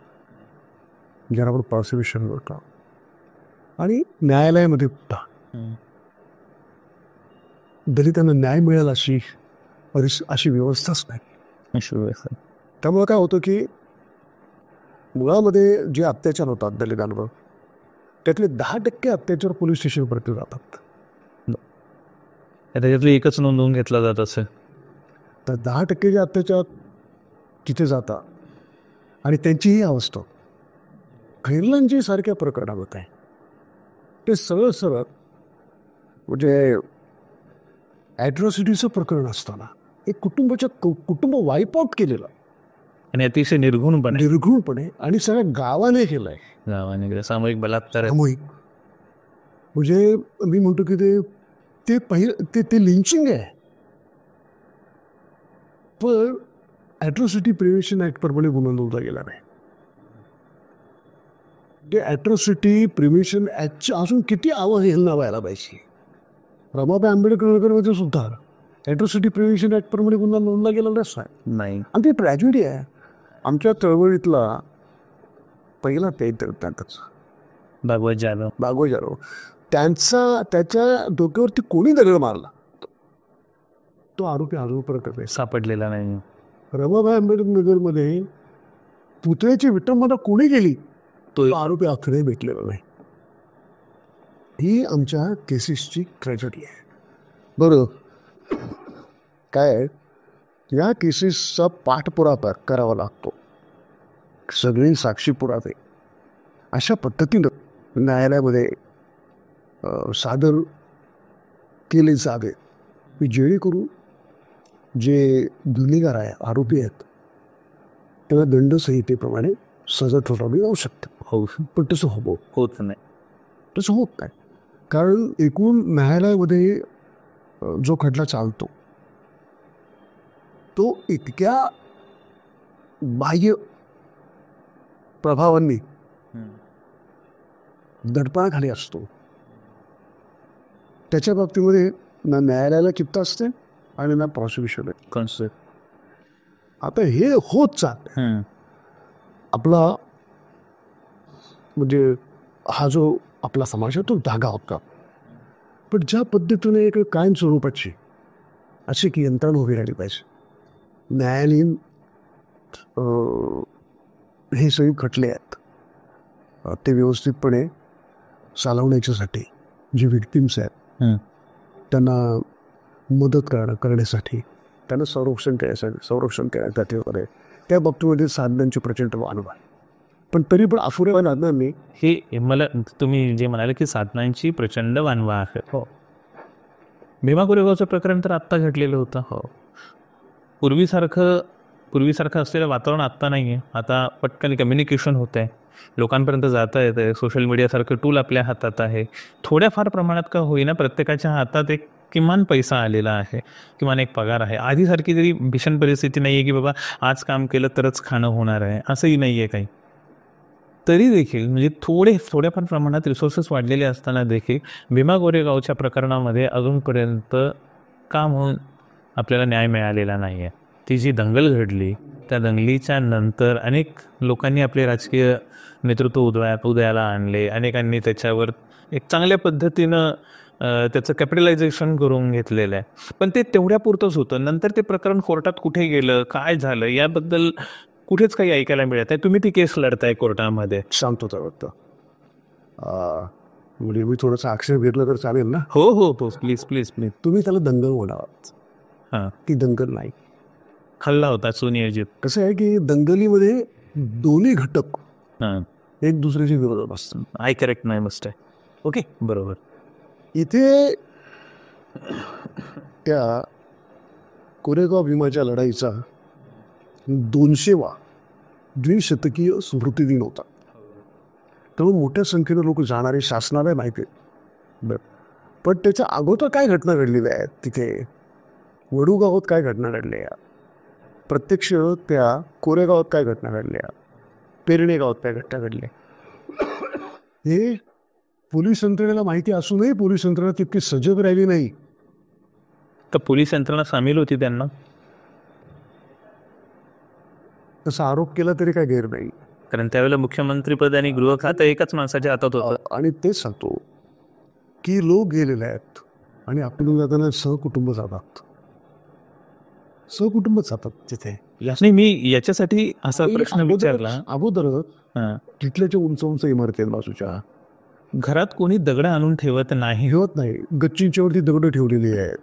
ज्याला आपण प्रॉसिक्युशन करतो, आणि न्यायालयामध्ये सुद्धा दलितांना न्याय मिळेल अशी व्यवस्थाच नाही. त्यामुळे काय होतं की मुळामध्ये जे अत्याचार होतात दलितांवर, त्यातले 10% अत्याचार पोलीस स्टेशनवरती जातात. त्याच्यातली एकच नोंदवून घेतला जात असेल. तर 10% जे अत्याचार तिथे जातात आणि त्यांची ही अवस्था खैरलांची सारख्या प्रकरणात आहे. ते सरळ म्हणजे ॲट्रॉसिटीचं प्रकरण असताना एक कुटुंब वाईपआउट केलेलं आणि अतिशय निर्घृणपणे आणि सगळ्या गावाने केलंय. गावाने सामूहिक बलात्कार. सामूहिक म्हणजे मी म्हणतो की ते लिंचिंग आहे. पण ॲट्रॉसिटी प्रिव्हेन्शन ॲक्ट प्रमाणे गुन्हा नोंदला गेला नाही. ते ॲट्रॉसिटी प्रिव्हेन्शन ॲक्टची अजून किती अवहेलना व्हायला पाहिजे. रमाबाई आंबेडकर नगरमध्ये सुद्धा ॲट्रॉसिटी प्रिव्हेन्शन ॲक्ट प्रमाणे गुन्हा नोंदला गेलेला नाही. आणि ती ट्रॅजेडी आहे. आमच्या चळवळीतला पहिला त्यातच भागवत जाधव त्याच्या डोक्यावरती कोणी दगड मारला तो आरोपी अजूनपर्यंत सापडलेला नाही. रमाबाई आंबेडकर नगरमध्ये पुतळ्याची विटंबना कोणी केली तो आरोपी अखेर भेटलेला नाही. ही आमच्या केसेसची ट्रॅजेडी आहे. बरं, काय या केसेसचा पाठपुरावा करावा लागतो. सगळी साक्षी पुरावे अशा पद्धतीनं न्यायालयामध्ये सादर केले जावे की जेणेकरून जे गुन्हेगार आहे, आरोपी आहेत, त्यांना दंडसंहितेप्रमाणे सजा ठोठावली जाऊ शकते. पण तसं होत नाही. कारण एकूण न्यायालयामध्ये जो खटला चालतो तो इतक्या बाह्य प्रभावांनी दडपणाखाली असतो. त्याच्या बाबतीमध्ये ना न्यायालयाला चित्त असते आणि ना प्रॉसिक्युशन कन्सेप्ट. आता हे होत चाललंय. आपला म्हणजे हा जो आपला समाज आहे तो धागा होता. पण ज्या पद्धतीने एक कायम स्वरूपाची अशी की यंत्रणा उभी राहिली पाहिजे. न्यायालयीन हे सगळे खटले आहेत ते व्यवस्थितपणे चालवण्याच्यासाठी जे विक्टिम्स आहेत त्यांना मदत करण्यासाठी, त्यांना संरक्षण करण्यासाठी वगैरे त्या बाबतीमध्ये साधनांची प्रचंड वाहन आहे. पण तरी पण अपुऱ्या साधनांनी हे मला तुम्ही जे म्हणाले की साधनांची प्रचंड वानवा आहे. भीमा कोरेगावचं प्रकरण तर आत्ता घडलेलं होतं. पूर्वीसारखं असलेलं वातावरण आत्ता नाही आहे. आता पटकन कम्युनिकेशन होत आहे, लोकांपर्यंत जाता येत आहे, सोशल मीडियासारखं टूल आपल्या हातात आहे. थोड्याफार प्रमाणात का होईना प्रत्येकाच्या हातात एक किमान पैसा आलेला आहे, किमान एक पगार आहे. आधीसारखी तरी भीषण परिस्थिती नाही आहे की बाबा आज काम केलं तरच खाणं होणार आहे, असंही नाही आहे काही. तरी देखील म्हणजे थोड्याफार प्रमाणात रिसोर्सेस वाढलेले असताना देखील भीमा कोरेगावच्या प्रकरणामध्ये अजूनपर्यंत का म्हणून आपल्याला न्याय मिळालेला नाही आहे. ती जी दंगल घडली त्या दंगलीच्या नंतर अनेक लोकांनी आपले राजकीय नेतृत्व उदयाला आणले. अनेकांनी त्याच्यावर एक चांगल्या पद्धतीनं त्याचं कॅपिटलायझेशन करून घेतलेलं आहे. पण ते तेवढ्यापुरतंच होतं. नंतर ते प्रकरण कोर्टात कुठे गेलं, काय झालं याबद्दल कुठेच काही ऐकायला मिळत आहे. तुम्ही ती केस लढताय कोर्टामध्ये. शांत होता वाटतं. म्हणजे मी थोडंसं अक्षर घेतलं तर चालेल ना? हो प्लीज. तुम्ही त्याला दंगल म्हणावात. ती दंगल नाही, हल्ला होता सुनियोजित. कसं आहे की दंगलीमध्ये दोन्ही घटक एक दुसऱ्याच्या विरोधात असतात. आय करेक्ट नाही मस्त आहे. ओके, बरोबर. इथे त्या कोरेगाव भीमाच्या लढाईचा 200वा द्विशतकीय स्मृतिदिन होता. त्यामुळे मोठ्या संख्येने लोक जाणारे शासनाला माहिती आहे. बरं, पण त्याच्या अगोदर काय घटना घडलेल्या आहेत, तिथे वडूगावात काय घटना घडल्या, प्रत्यक्ष त्या कोरेगावात काय घटना घडल्या, पेरणे गावात काय घटना घडल्या, हे पोलीस यंत्रणेला माहिती असूनही पोलीस यंत्रणा तितकी सजग राहिली नाही. तर पोलीस यंत्रणा सामील होती त्यांना. तसा आरोप केला तरी काय गैर नाही. कारण त्यावेळेला मुख्यमंत्रीपद आणि गृह खातं एकाच माणसाच्या हातात होतं. आणि तेच सांगतो की लोक गेलेले आहेत आणि आपण जाताना सहकुटुंब जातात, सहकुटुंब जातात तिथे. नाही, मी याच्यासाठी असा प्रश्न विचारला. अगोदर हां. तिथल्याच्या उंच उंच इमारती आहेत बाजूच्या, घरात कोणी दगड आणून ठेवत नाही. ठेवत नाही, गच्चींच्या वरती दगड ठेवलेली आहेत.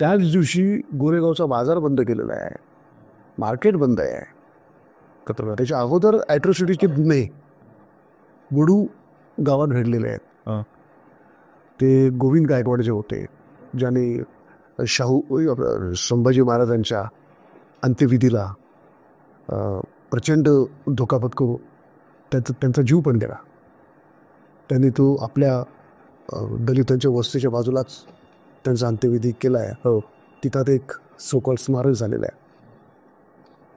त्याच दिवशी गोरेगावचा बाजार बंद केलेला आहे, मार्केट बंद आहे. त्याच्या अगोदर ॲट्रॉसिटीचे गुन्हे वडू गावात घडलेले आहेत. हं. ते गोविंद गायकवाड जे होते, ज्याने संभाजी महाराजांच्या अंत्यविधीला प्रचंड धोका पत्करून त्यांचा जीव पण दिला. त्यांनी तो आपल्या दलितांच्या वस्तीच्या बाजूलाच त्यांचा अंत्यविधी केला आहे. हो, तिथं एक सोकॉल स्मारक झालेलं आहे.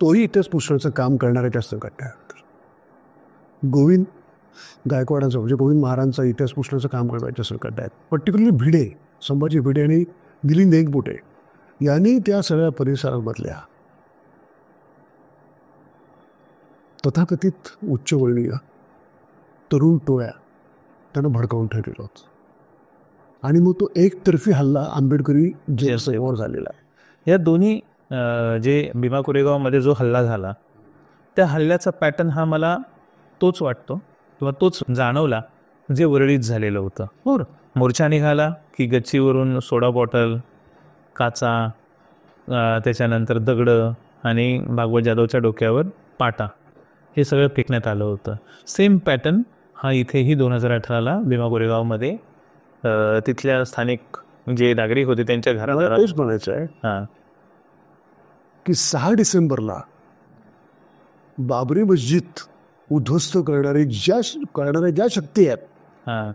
तोही इतिहास पुसण्याचं काम करणारे जास्त गट आहेत. गोविंद गायकवाडांचा म्हणजे गोविंद महाराजांचा इतिहास पुसण्याचं काम करणारे जास्त गट आहेत. पर्टिक्युलरली भिडे, संभाजी भिडे आणि मिलिंद एकबोटे यांनी त्या सगळ्या परिसरामधल्या तथाकथित उच्चवर्णीय तरुण टोळ्या त्यांना भडकावून ठेवलेला होता. आणि मग तो एकतर्फी हल्ला आंबेडकरी जेलवर झालेला आहे. या दोन्ही जे भीमा कोरेगावमध्ये जो हल्ला झाला, त्या हल्ल्याचा पॅटर्न हा मला तोच वाटतो किंवा तोच जाणवला जे वरळीत झालेलं होतं. बरं, मोर्चा निघाला की गच्चीवरून सोडा बॉटल, काचा, त्याच्यानंतर दगडं आणि भागवत जाधवच्या डोक्यावर पाटा, हे सगळं फेकण्यात आलं होतं. सेम पॅटर्न हा इथेही 2018ला भीमा कोरेगावमध्ये तिथल्या स्थानिक जे नागरिक होते त्यांच्या घराला. तेच म्हणायचं आहे हां, की 6 डिसेंबरला बाबरी मस्जिद उद्ध्वस्त करणाऱ्या ज्या शक्ती आहेत, हां,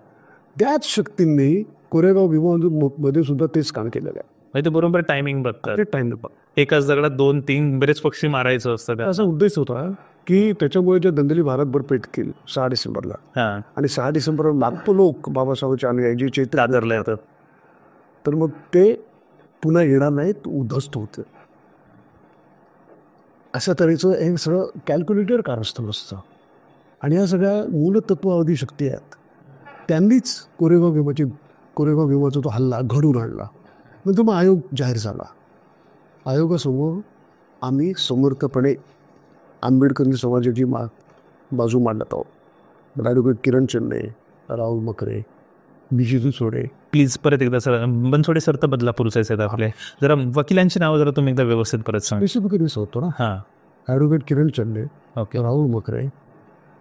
त्याच शक्तींनी कोरेगाव भीमामध्ये सुद्धा तेच काम केलेलं आहे. म्हणजे ते बरोबर टायमिंग बघतात. ते टाइम एकाच दगडात 2-3 बरेच पक्षी मारायचं असतं त्या. असा उद्देश होता की त्याच्यामुळे ज्या दंगली भारतभर पेटतील 6 डिसेंबरला, हां, आणि 6 डिसेंबरला लाखो लोक बाबासाहेबांच्या अनुयायी चैत्र दादरला येतात. तर मग ते पुन्हा येणार नाहीत, उद्ध्वस्त होतं. अशा तऱ्हेचं एक सगळं कॅल्क्युलेटेड कारस्थान असतं. आणि या सगळ्या मूलतत्वावधी शक्ती आहेत, त्यांनीच कोरेगाव भीमाचा तो हल्ला घडून आणला. नंतर मग आयोग जाहीर झाला. आयोगासमोर आम्ही समर्थपणे आंबेडकरी समाजाची बाजू मांडत आहोत. ॲडव्होकेट किरण चन्ने, राहुल मकरे, बिजीतू सोडे. प्लीज परत एकदा सर, बनसोडे सर तर बदलापूरचे आहेत आपले. जरा वकिलांची नावं जरा तुम्ही एकदा व्यवस्थित परत सांगा. स्पेसिफिकली होतो ना. हां, ॲडव्होकेट किरण चन्ने, ओके. राहुल मकरे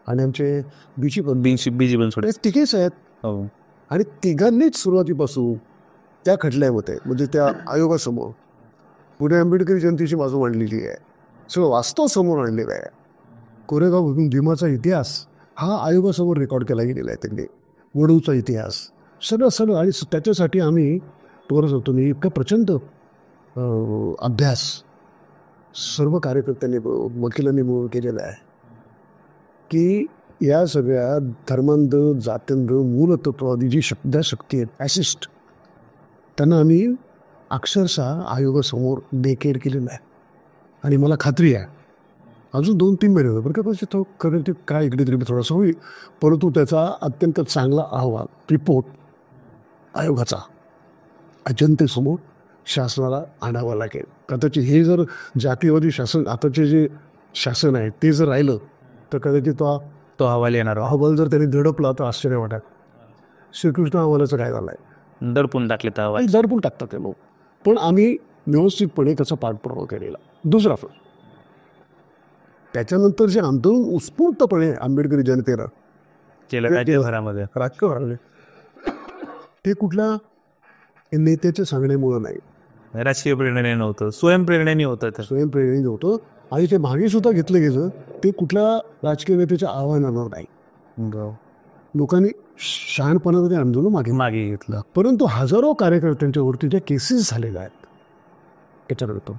आणि आमचे बीजी बनसोडे. तिघेच आहेत. हो, आणि तिघांनीच सुरुवातीपासून त्या खटल्यामध्ये म्हणजे त्या आयोगासमोर पुणे आंबेडकरी जनतेची बाजू मांडलेली आहे. सगळं वास्तव समोर आणलेलं आहे. कोरेगाव भीमाचा इतिहास हा आयोगासमोर रेकॉर्ड केला गेलेला आहे. त्यांनी वडूचा इतिहास सगळं आणि त्याच्यासाठी आम्ही तुम्हाला सांगतो मी इतका प्रचंड अभ्यास सर्व कार्यकर्त्यांनी वकिलांनी मिळून केलेला आहे की या सगळ्या धर्मांध जातींध मूलतत्वादी जी शक्ती आहेत, ॲसिस्ट, त्यांना आम्ही अक्षरशः आयोगासमोर डेकेड केलेलं आहे. आणि मला खात्री आहे अजून 2-3 महिने होते, बरं का, तो कदाचित काय इकडे तरी थोडासा होईल, परंतु त्याचा अत्यंत चांगला अहवाल रिपोर्ट आयोगाचा जनतेसमोर शासनाला आणावा लागेल. कदाचित हे जर जातीवादी शासन आताचे जे शासन आहे ते जर राहिलं तर कदाचित तो अहवाल येणार. अहवाल जर त्यांनी दडपला तर आश्चर्य वाटत. श्रीकृष्ण अहवालाचं काय झालं आहे, दडपून टाकले तर अहवाल. दडपून टाकतात ते लोक. पण आम्ही व्यवस्थितपणे त्याचा पाठपुरावा केलेला. दुसरा त्याच्यानंतर जे आंदोलन उत्स्फूर्तपणे आंबेडकरी जनतेला राज्यभरामध्ये राजकारण ते कुठल्या नेत्याच्या सांगण्यामुळं नाही, राजकीय प्रेरणेने नव्हतं, स्वयंप्रेरणेने होतं. तर स्वयंप्रेरणेने होतं. आणि ते मागे सुद्धा घेतलं गेलं ते कुठल्या राजकीय नेत्याच्या आव्हानावर नाही. लोकांनी शहाणपणाने आंदोलन मागे घेतलं. परंतु हजारो कार्यकर्त्यांच्या वरती ज्या केसेस झालेल्या आहेत याच्यानंतर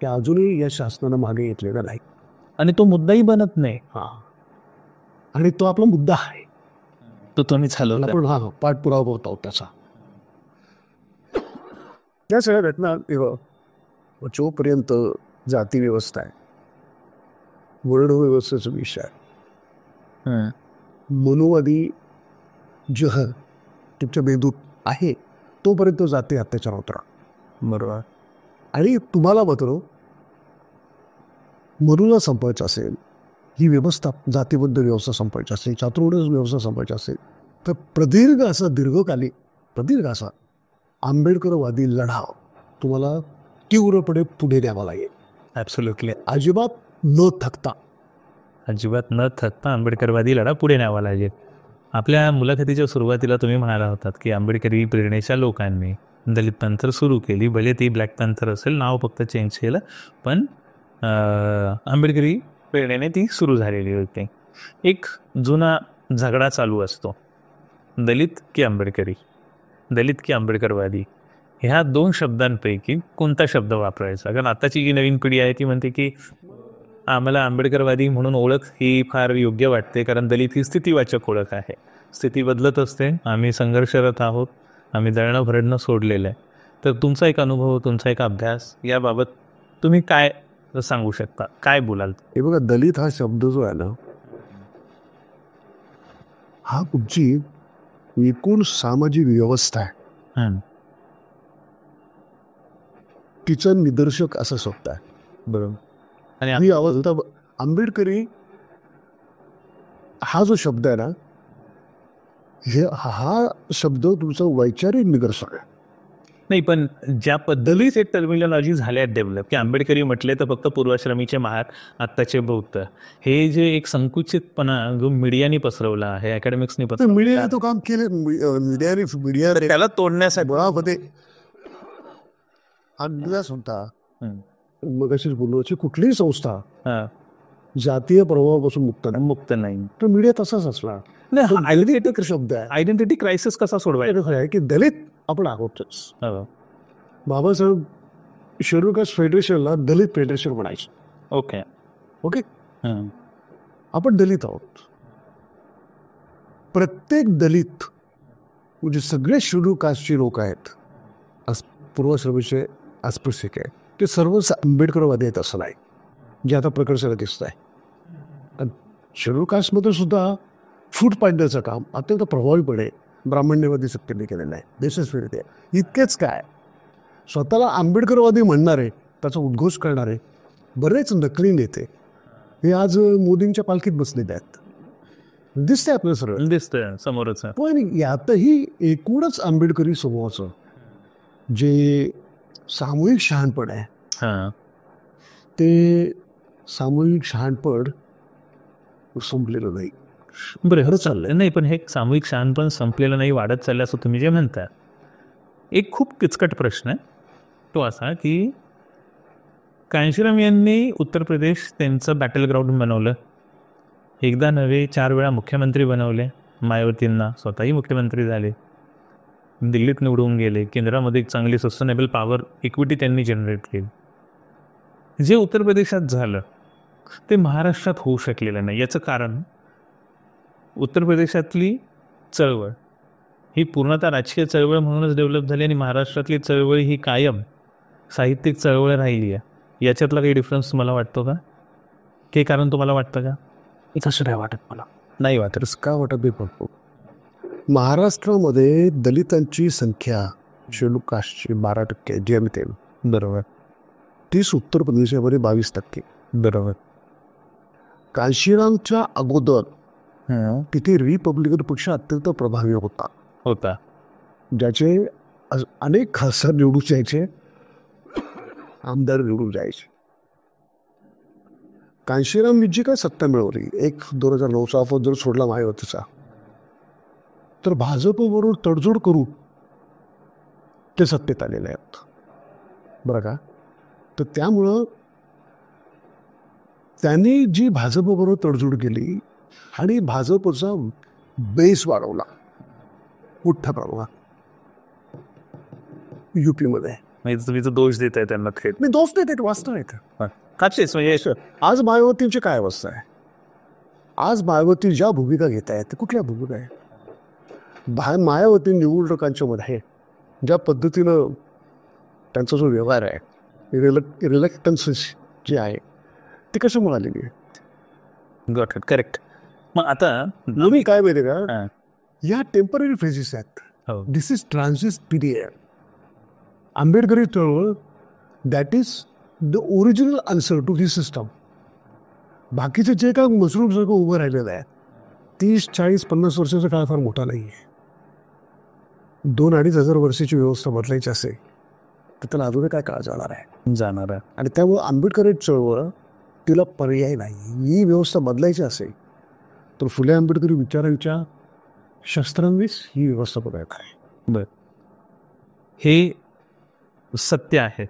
त्या अजूनही या शासनानं मागे घेतलेला नाही. आणि तो मुद्दाही बनत नाही. आणि तो आपला मुद्दा आहे, तो तुम्ही चालवला. आपण पाठपुरावा होत आहोत त्याचा. या सगळ्या घटना जोपर्यंत जाती व्यवस्था आहे वर्णव्यवस्थेचा विषय आहे. मनोवादी जहर तुमच्या मेंदूत आहे तोपर्यंत जाती अत्याचार होत राहा. बरोबर. आणि तुम्हाला मात्र मनूला संपवायचं असेल, ही व्यवस्था जातीबद्ध व्यवस्था संपवायची असेल, चातुर्वर्ण्य व्यवस्था संपवायची असेल, तर प्रदीर्घ असा आंबेडकरवादी लढा तुम्हाला तीव्रपणे पुढे न्यावा लागेल. ॲब्सोल्युटली. अजिबात न थकता. अजिबात न थकता आंबेडकरवादी लढा पुढे न्यावा लागेल. आपल्या मुलाखतीच्या सुरुवातीला तुम्ही म्हणाला होतात की आंबेडकरी प्रेरणेच्या लोकांनी दलित पॅन्थर सुरू केली. भले ती ब्लॅक पॅन्थर असेल, नाव फक्त चेंज केलं, पण आंबेडकरी प्रेरणेने ती सुरू झालेली होती. एक जुना झगडा चालू असतो, दलित की आंबेडकरी, दलित की आंबेडकरवादी. ह्या 2 शब्दांपैकी कोणता शब्द वापरायचा? कारण आताची जी नवीन पिढी आहे ती म्हणते की आम्हाला आंबेडकरवादी म्हणून ओळख ही फार योग्य वाटते, कारण दलित ही स्थितीवाचक ओळख आहे. स्थिती बदलत असते, आम्ही संघर्षरत आहोत, आम्ही दळणं भरडणं सोडलेलं आहे. तर तुमचा एक अनुभव, तुमचा एक अभ्यास याबाबत तुम्ही काय सांगू शकता, काय बोलाल? हे बघा, दलित हा शब्द जो आहे ना, हा तुमची एकूण सामाजिक व्यवस्था आहे तिचं निदर्शक असं शब्द आहे. बरोबर. आणि ही अवस्था आंबेडकरी हा जो शब्द आहे ना, हा शब्द तुमचं वैचारिक निदर्शक आहे. नाही, पण ज्या पद्धतीचे टर्मिनॉलॉजी झाल्या आहेत डेव्हलप, की आंबेडकरी म्हटले तर फक्त पूर्वाश्रमीचे महार, आत्ताचे बौद्ध, हे जे एक संकुचितपणा जो मीडियाने पसरवला आहे, अकॅडमिक्सने पसरवला, मीडियाने तो काम केले. मीडिया त्याला तोडण्यासाठी मुळामध्ये अंदाज होता. मग अशीच बोललो, कुठलीही संस्था जातीय प्रभावापासून मुक्त नाही, तर मीडिया तसाच असला. आयडेंटिटी शब्द आहे. आयडेंटिटी क्रायसिस कसा सोडवायचा आहे की दलित आपण आहोतच. बाबासाहेब शेड्यूल कास्ट फेडरेशनला दलित फेडरेशन म्हणायचं. ओके ओके आपण दलित आहोत. प्रत्येक दलित म्हणजे सगळे शेड्यूल कास्टचे लोक आहेत, पूर्वाश्रमीचे अस्पृश्यक आहे, ते सर्व आंबेडकरवादी आहेत असं नाही, जे आता प्रकर्षाला दिसत आहे. शेड्यूल कास्टमध्ये सुद्धा फूट पाडण्याचं काम अत्यंत प्रभावीपणे ब्राह्मण्यवादी शक्तीने केलेलं आहे. देशस्विरते इतकेच काय, स्वतःला आंबेडकरवादी म्हणणारे, त्याचा उद्घोष करणारे बरेच नकली नेते हे आज मोदींच्या पालखीत बसलेले आहेत. दिसतंय आपलं सरळ, दिसतंय समोरच. पण यातही एकूणच आंबेडकरी समूहाचं जे सामूहिक शहाणपण आहे, ते सामूहिक शहाणपण संपलेलं नाही. बरं, खरं चाललंय. नाही, पण हे सामूहिक शहाणपण संपलेलं नाही, वाढत चाललं असं तुम्ही जे म्हणता. एक खूप किचकट प्रश्न आहे तो असा की कांशीराम यांनी उत्तर प्रदेश त्यांचं बॅटल ग्राउंड बनवलं. एकदा नव्हे 4 वेळा मुख्यमंत्री बनवले. मायावतींना स्वतःही मुख्यमंत्री झाले, दिल्लीत निवडून गेले, केंद्रामध्ये एक चांगली सस्टेनेबल पॉवर इक्विटी त्यांनी जनरेट केली. जे उत्तर प्रदेशात झालं ते महाराष्ट्रात होऊ शकलेलं नाही. याचं कारण उत्तर प्रदेशातली चळवळ ही पूर्णतः राजकीय चळवळ म्हणूनच डेव्हलप झाली आणि महाराष्ट्रातली चळवळ ही कायम साहित्यिक चळवळ राहिली आहे. याच्यातला काही डिफरन्स तुम्हाला वाटतो का? काही कारण तुम्हाला वाटतं का? तसं नाही वाटत मला. नाही वाटत. का वाटत नाही पडतो. महाराष्ट्रामध्ये दलितांची संख्या शेड्यूल कास्टची 12% जेमतेम. बरोबर. 30 उत्तर प्रदेशामध्ये 22%. बरोबर. कांशीरामच्या अगोदर तिथे रिपब्लिकन पक्ष अत्यंत प्रभावी होता, ज्याचे अनेक खासदार निवडून जायचे, आमदार निवडून जायचे. कांशीरामनी जी काय सत्ता मिळवली, 2009चा आपण जर सोडला मायावतीचा, तर भाजपबरोबर तडजोड करून ते सत्तेत आलेले आहेत, बरं का. तर त्यामुळं त्यांनी जी भाजपबरोबर तडजोड केली आणि भाजपचा बेस वाढवला मोठ्या प्रमाणात युपीमध्ये. तुम्ही दोष देत आहे त्यांना थेट. मी दोष देते, वाचता येतं. म्हणजे आज मायावतींची काय अवस्था आहे? आज मायावती ज्या भूमिका घेत आहेत, कुठल्या भूमिका आहे? मायावती निवडणुकांच्या मध्ये ज्या पद्धतीनं त्यांचा जो व्यवहार आहे, रिलक्टन्स जे आहे, ती कशामुळे आलेली आहे? Got it, correct. मग आता नवी काय माहिती का, हां, या टेम्पररी फेजेस आहेत. हो, दिस इज ट्रान्झिट पिरियड. आंबेडकरी चळवळ that is the original answer to the system. बाकीचं जे काय मशरूम सारखं उभं राहिलेलं आहे 30, 40, 50 वर्षाचा काळ फार मोठा नाही आहे. 2-2.5 हजार वर्षाची व्यवस्था बदलायची असेल तर त्याला अजूनही काय काळ जाणार आहे. जाणार आहे. आणि त्यामुळे आंबेडकरी चळवळ तिला पर्याय नाही. ही व्यवस्था बदलायची असेल तर फुले आंबेडकरी विचारांच्या शस्त्रांनीच ही व्यवस्था बदलायला आहे. बर, हे सत्य आहे.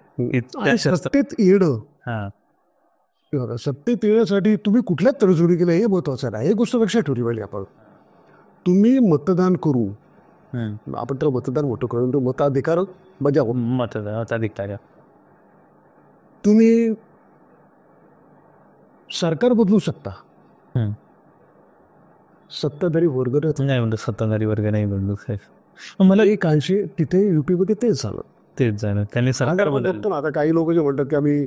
आणि सत्तेत येणं, हां, बघा, सत्तेत येण्यासाठी तुम्ही कुठल्या तडजोडी केल्या हे महत्वाचं नाही. हे गोष्ट लक्षात ठेवली पाहिजे आपण. तुम्ही मतदान करू, आपण त्याला मतदान मोठं करून तो मताधिकार बजाव. मताधिकार. तुम्ही सरकार बदलू शकता, सत्ताधारी वर्ग नाही म्हणतो सत्ताधारी वर्ग नाही बदलू साहेब. मला एक अंशी तिथे युपीमध्ये तेच झालं. तेच झालं, त्यांनी सरकार बदललं. आता काही लोक जे म्हणतात की आम्ही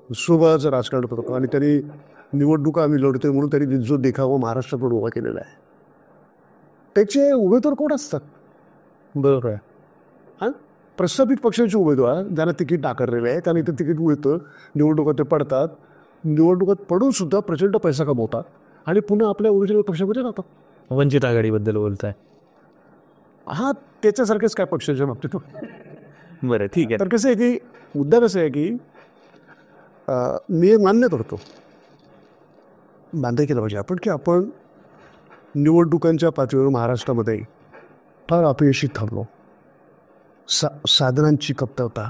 स्वबळाचं राजकारण करतो आणि त्यांनी निवडणुका आम्ही लढतोय म्हणून त्यांनी जो देखावा महाराष्ट्राकडून उभा केलेला आहे, त्याचे उमेदवार कोण असतात? बरोबर आहे. हां, प्रस्थापित पक्षाचे उमेदवार ज्यांना तिकीट नाकारलेलं आहे, त्यांना इथे तिकीट मिळतं, निवडणुकात ते पडतात, निवडणुकात पडून सुद्धा प्रचंड पैसा कमवतात आणि पुन्हा आपल्या ओरिजिनल पक्षामध्ये राहतात. वंचित आघाडीबद्दल बोलताय. हा, त्याच्यासारखेच काय पक्षाच्या बाबतीत. बरं, ठीक आहे. तर कसं आहे की मुद्दा कसं आहे की मी मान्य करतो, मान्य केलं पाहिजे आपण की आपण निवडणुकांच्या पातळीवर महाराष्ट्रामध्ये फार अपयशी ठरलो. साधनांची कमतरता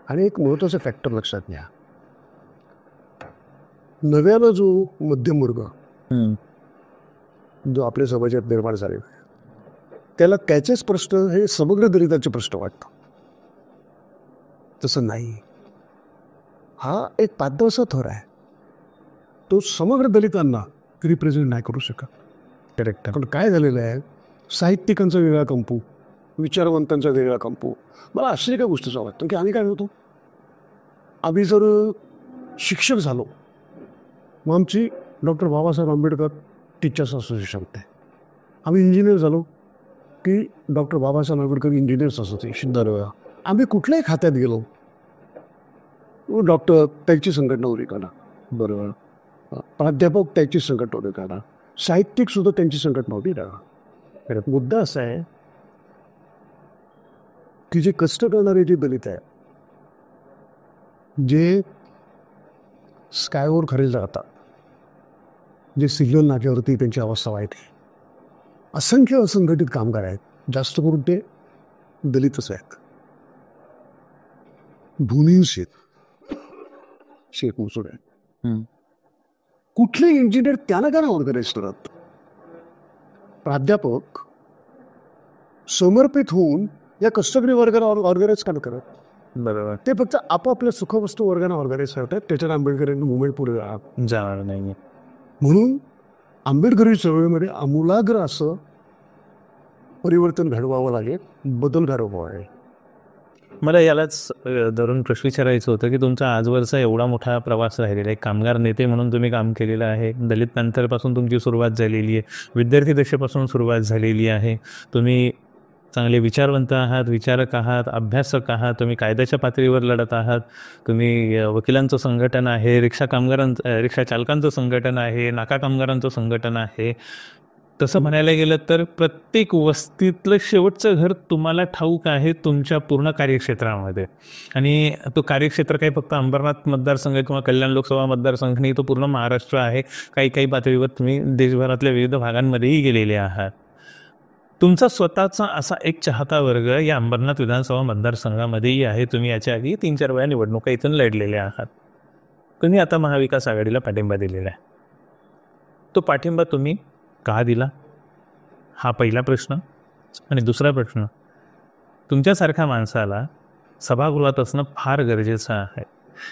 आणि एक महत्त्वाचा फॅक्टर लक्षात घ्या, नव्यानं जो मध्यम वर्ग जो आपल्या समाजात निर्माण झालेला आहे त्याला त्याचेच प्रश्न हे समग्र दलितांचे प्रश्न वाटतात. तसं नाही. हा एक पातळसा थर आहे, तो समग्र दलितांना रिप्रेझेंट नाही करू शकत. करेक्ट. पण काय झालेलं आहे, साहित्यिकांचा वेगळा कंपू, विचारवंतांचा वेगळा कंपू. मला आश्चर्य काय गोष्टीचं वाटतं की आम्ही काय होतो, आम्ही जर शिक्षक झालो मग आमची doctor Babasaheb Ambedkar teachers association आहे. आम्ही इंजिनियर झालो की doctor Babasaheb Ambedkar engineers association. दरवेळा आम्ही कुठल्याही खात्यात गेलो, डॉक्टर त्याची संघटना उभी करा, बरोबर, प्राध्यापक त्याची संघटना उभी करा, साहित्यिक सुद्धा त्यांची संघटना उभी करा. मुद्दा असा आहे की जे कष्ट करणारे जे दलित आहे, जे स्कायवर खरेल राहतात, जे सिग्नल नाक्यावरती त्यांची अवस्था वाईट आहे, असंख्य असंघटित कामगार आहेत, जास्त करून ते दलितच आहेत. भूमिहीन शेत मुसुड आहे. कुठले इंजिनियर त्यांना का ऑर्गनाईज करत, प्राध्यापक समर्पित होऊन या कष्टकरी वर्गाला ऑर्गनाईज का करत? बरोबर. ते फक्त आपापल्या सुखवस्तू वर्गाने ऑर्गनाईज करतात. त्याच्यात आंबेडकरांनी मुवमेंट पुढे जाणार नाही. म्हणून आंबेडकरी चळवळीमध्ये आमूलाग्र असं परिवर्तन घडवावं लागेल, बदल घडवावा आहे. मला यालाच धरून प्रश्न विचारायचं होतं की तुमचा आजवरचा एवढा मोठा प्रवास राहिलेला आहे, कामगार नेते म्हणून तुम्ही काम केलेलं आहे, दलित नंतरपासून तुमची सुरुवात झालेली आहे, विद्यार्थी दशेपासून सुरुवात झालेली आहे, तुम्ही चांगले विचारवंत आहात, विचारक आहात, अभ्यासक आहात, तुम्ही कायद्याच्या पातळीवर लढत आहात, तुम्ही वकिलांचं संघटन आहे, रिक्षा चालकांचं संघटन आहे, नाका कामगारांचं संघटन आहे. तसं म्हणायला गेलं तर प्रत्येक वस्तीतलं शेवटचं घर तुम्हाला ठाऊक आहे तुमच्या पूर्ण कार्यक्षेत्रामध्ये. आणि तो कार्यक्षेत्र काही फक्त अंबरनाथ मतदारसंघ किंवा कल्याण लोकसभा मतदारसंघ नाही, तो पूर्ण महाराष्ट्र आहे. काही काही पातळीवर तुम्ही देशभरातल्या विविध भागांमध्येही गेलेले आहात. तुमचा स्वतःचा असा एक चाहता वर्ग या अंबरनाथ विधानसभा मतदारसंघामध्येही आहे. तुम्ही याच्या आधी 3-4 वेळा निवडणुका इथून लढलेल्या आहात. तुम्ही आता महाविकास आघाडीला पाठिंबा दिलेला आहे. तो पाठिंबा तुम्ही का दिला, हा पहिला प्रश्न. आणि दुसरा प्रश्न, तुमच्यासारख्या माणसाला सभागृहात असणं फार गरजेचं आहे.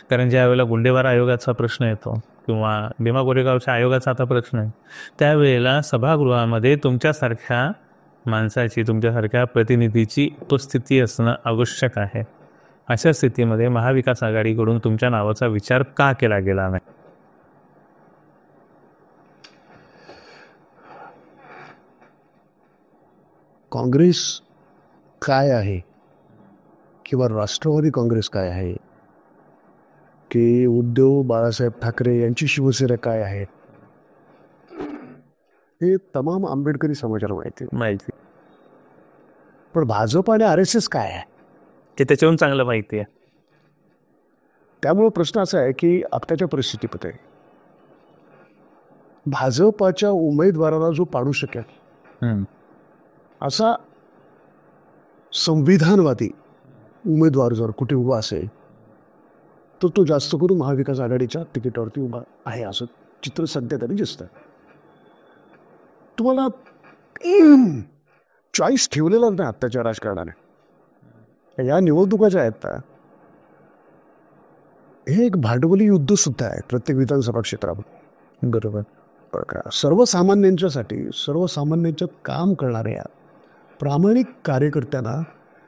कारण ज्या वेळेला गुंडेवार आयोगाचा प्रश्न येतो किंवा भीमा कोरेगावच्या आयोगाचा आता प्रश्न आहे, त्यावेळेला सभागृहामध्ये तुमच्यासारख्या माणसाची, तुमच्यासारख्या प्रतिनिधीची उपस्थिती असणं आवश्यक आहे. अशा स्थितीमध्ये महाविकास आघाडीकडून तुमच्या नावाचा विचार का केला गेला नाही? काँग्रेस काय आहे किंवा राष्ट्रवादी काँग्रेस काय आहे, की उद्धव बाळासाहेब ठाकरे यांची शिवसेना काय आहे, हे तमाम आंबेडकरी समाजाला माहिती. पण भाजप आणि RSS काय आहे ते त्याच्याहून चांगलं माहिती आहे. त्यामुळे प्रश्न असा आहे की आत्ताच्या परिस्थितीमध्ये भाजपाच्या उमेदवाराला जो पाडू शकेल असा संविधानवादी उमेदवार जर कुठे उभा असेल तर तो जास्त करून महाविकास आघाडीच्या तिकिटावरती उभा आहे असं चित्र सध्या तरी दिसतं. तुम्हाला चॉईस ठेवलेला नाही आत्ताच्या राजकारणाने. या निवडणुका ज्या आहेत ना, हे एक भांडवली युद्ध सुद्धा आहे प्रत्येक विधानसभा क्षेत्रावर. बरोबर. बरं का, सर्वसामान्यांच्यासाठी सर्वसामान्यांच्यात काम करणाऱ्या प्रामाणिक कार्यकर्त्यांना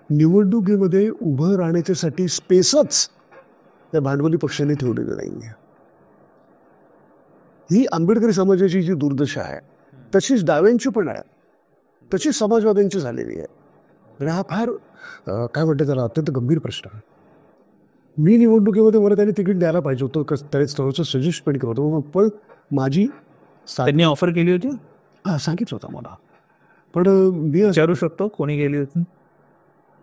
निवडणुकीमध्ये उभं राहण्याच्यासाठी स्पेसच त्या भांडवली पक्षांनी ठेवलेली नाही आहे. ही आंबेडकरी समाजाची जी दुर्दशा आहे तशीच डाव्यांची पण आहे, तशीच समाजवाद्यांची झालेली आहे. आणि हा फार काय म्हणते त्याला अत्यंत गंभीर प्रश्न आहे. मी निवडणुकीमध्ये मला त्यांनी तिकीट द्यायला पाहिजे होतं, त्याने थोडंसं सजेस्ट पण केलं होतं, पण माझी त्यांनी ऑफर केली होती. सांगितलं होतं मला, पण मी विचारू शकतो कोणी गेली होती.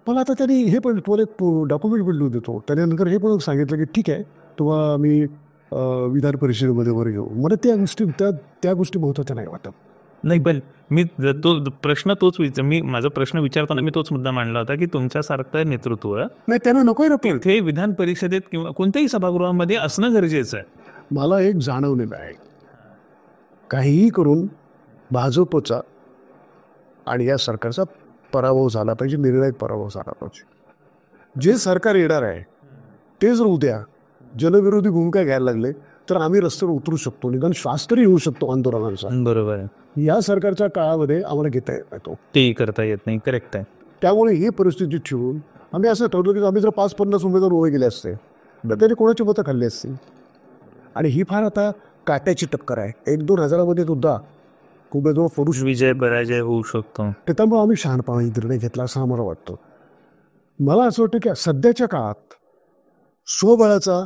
पण आता त्यांनी हे पण तुम्हाला डॉक्युमेंट पण लिहून देतो. त्यानंतर हे पण सांगितलं की ठीक आहे तुम्हाला मी विधान परिषदेमध्ये वर घेऊ. मला त्या गोष्टी महत्त्वाच्या नाही वाटत. नाही, पण मी तो प्रश्न तोच मी माझा प्रश्न विचारताना मी तोच मुद्दा मांडला होता की तुमच्यासारखं नेतृत्व नाही त्यांना नकोय ना. तिथे विधान परिषदेत किंवा कोणत्याही सभागृहामध्ये असणं गरजेचं आहे. मला एक जाणवलेलं आहे, काहीही करून भाजपचा आणि या सरकारचा पराभव झाला पाहिजे, निर्णायक पराभव झाला पाहिजे. जे सरकार येणार आहे ते जर उद्या जनविरोधी भूमिका घ्यायला लागले तर आम्ही रस्त्यावर उतरू शकतो, निदान श्वास तरी येऊ शकतो आंदोलनांचा. बरोबर आहे. या सरकारच्या काळामध्ये आम्हाला घेता येत नाही तो, तेही करता येत नाही. करेक्ट आहे. त्यामुळे ही परिस्थिती ठेवून आम्ही असं ठरवलं की आम्ही जर 5-50 उमेदवार उभे गेले असते तर त्याने कोणाची मतं खाल्ली असती. आणि ही फार आता काट्याची टक्कर आहे. 1-2 हजारामध्ये सुद्धा उमेदवार फडूश विजय पराजय होऊ शकतो. त्यामुळे आम्ही शहाणपणा निर्णय घेतला असं आम्हाला वाटतं. मला असं वाटतं की सध्याच्या काळात स्वबळाचा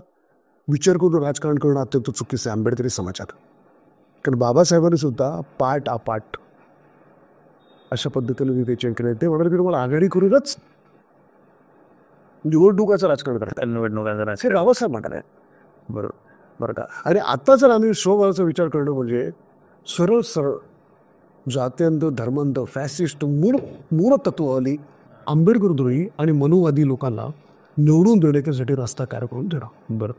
विचार करून राजकारण करणं अत्यंत चुकीचं आहे आंबेडकरी समाजात. कारण बाबासाहेबांनी सुद्धा पाठ अपाठ अशा पद्धतीने विवेचन केलं. ते म्हणाले की तुम्हाला आघाडी करूनच निवडणुकाचं राजकारण करतात. निवडणुकाचं हे बाबासाहेब म्हणाले. बरोबर. बरं का. आणि आता जर आम्ही स्वबळाचा विचार करणं म्हणजे सरळ जात्यांत धर्मांत फॅसिस्ट मूळ तत्वावली आंबेडकरद्रोही आणि मनोवादी लोकांना निवडून देण्यासाठी रस्ता कार्य करून देणं. बरं.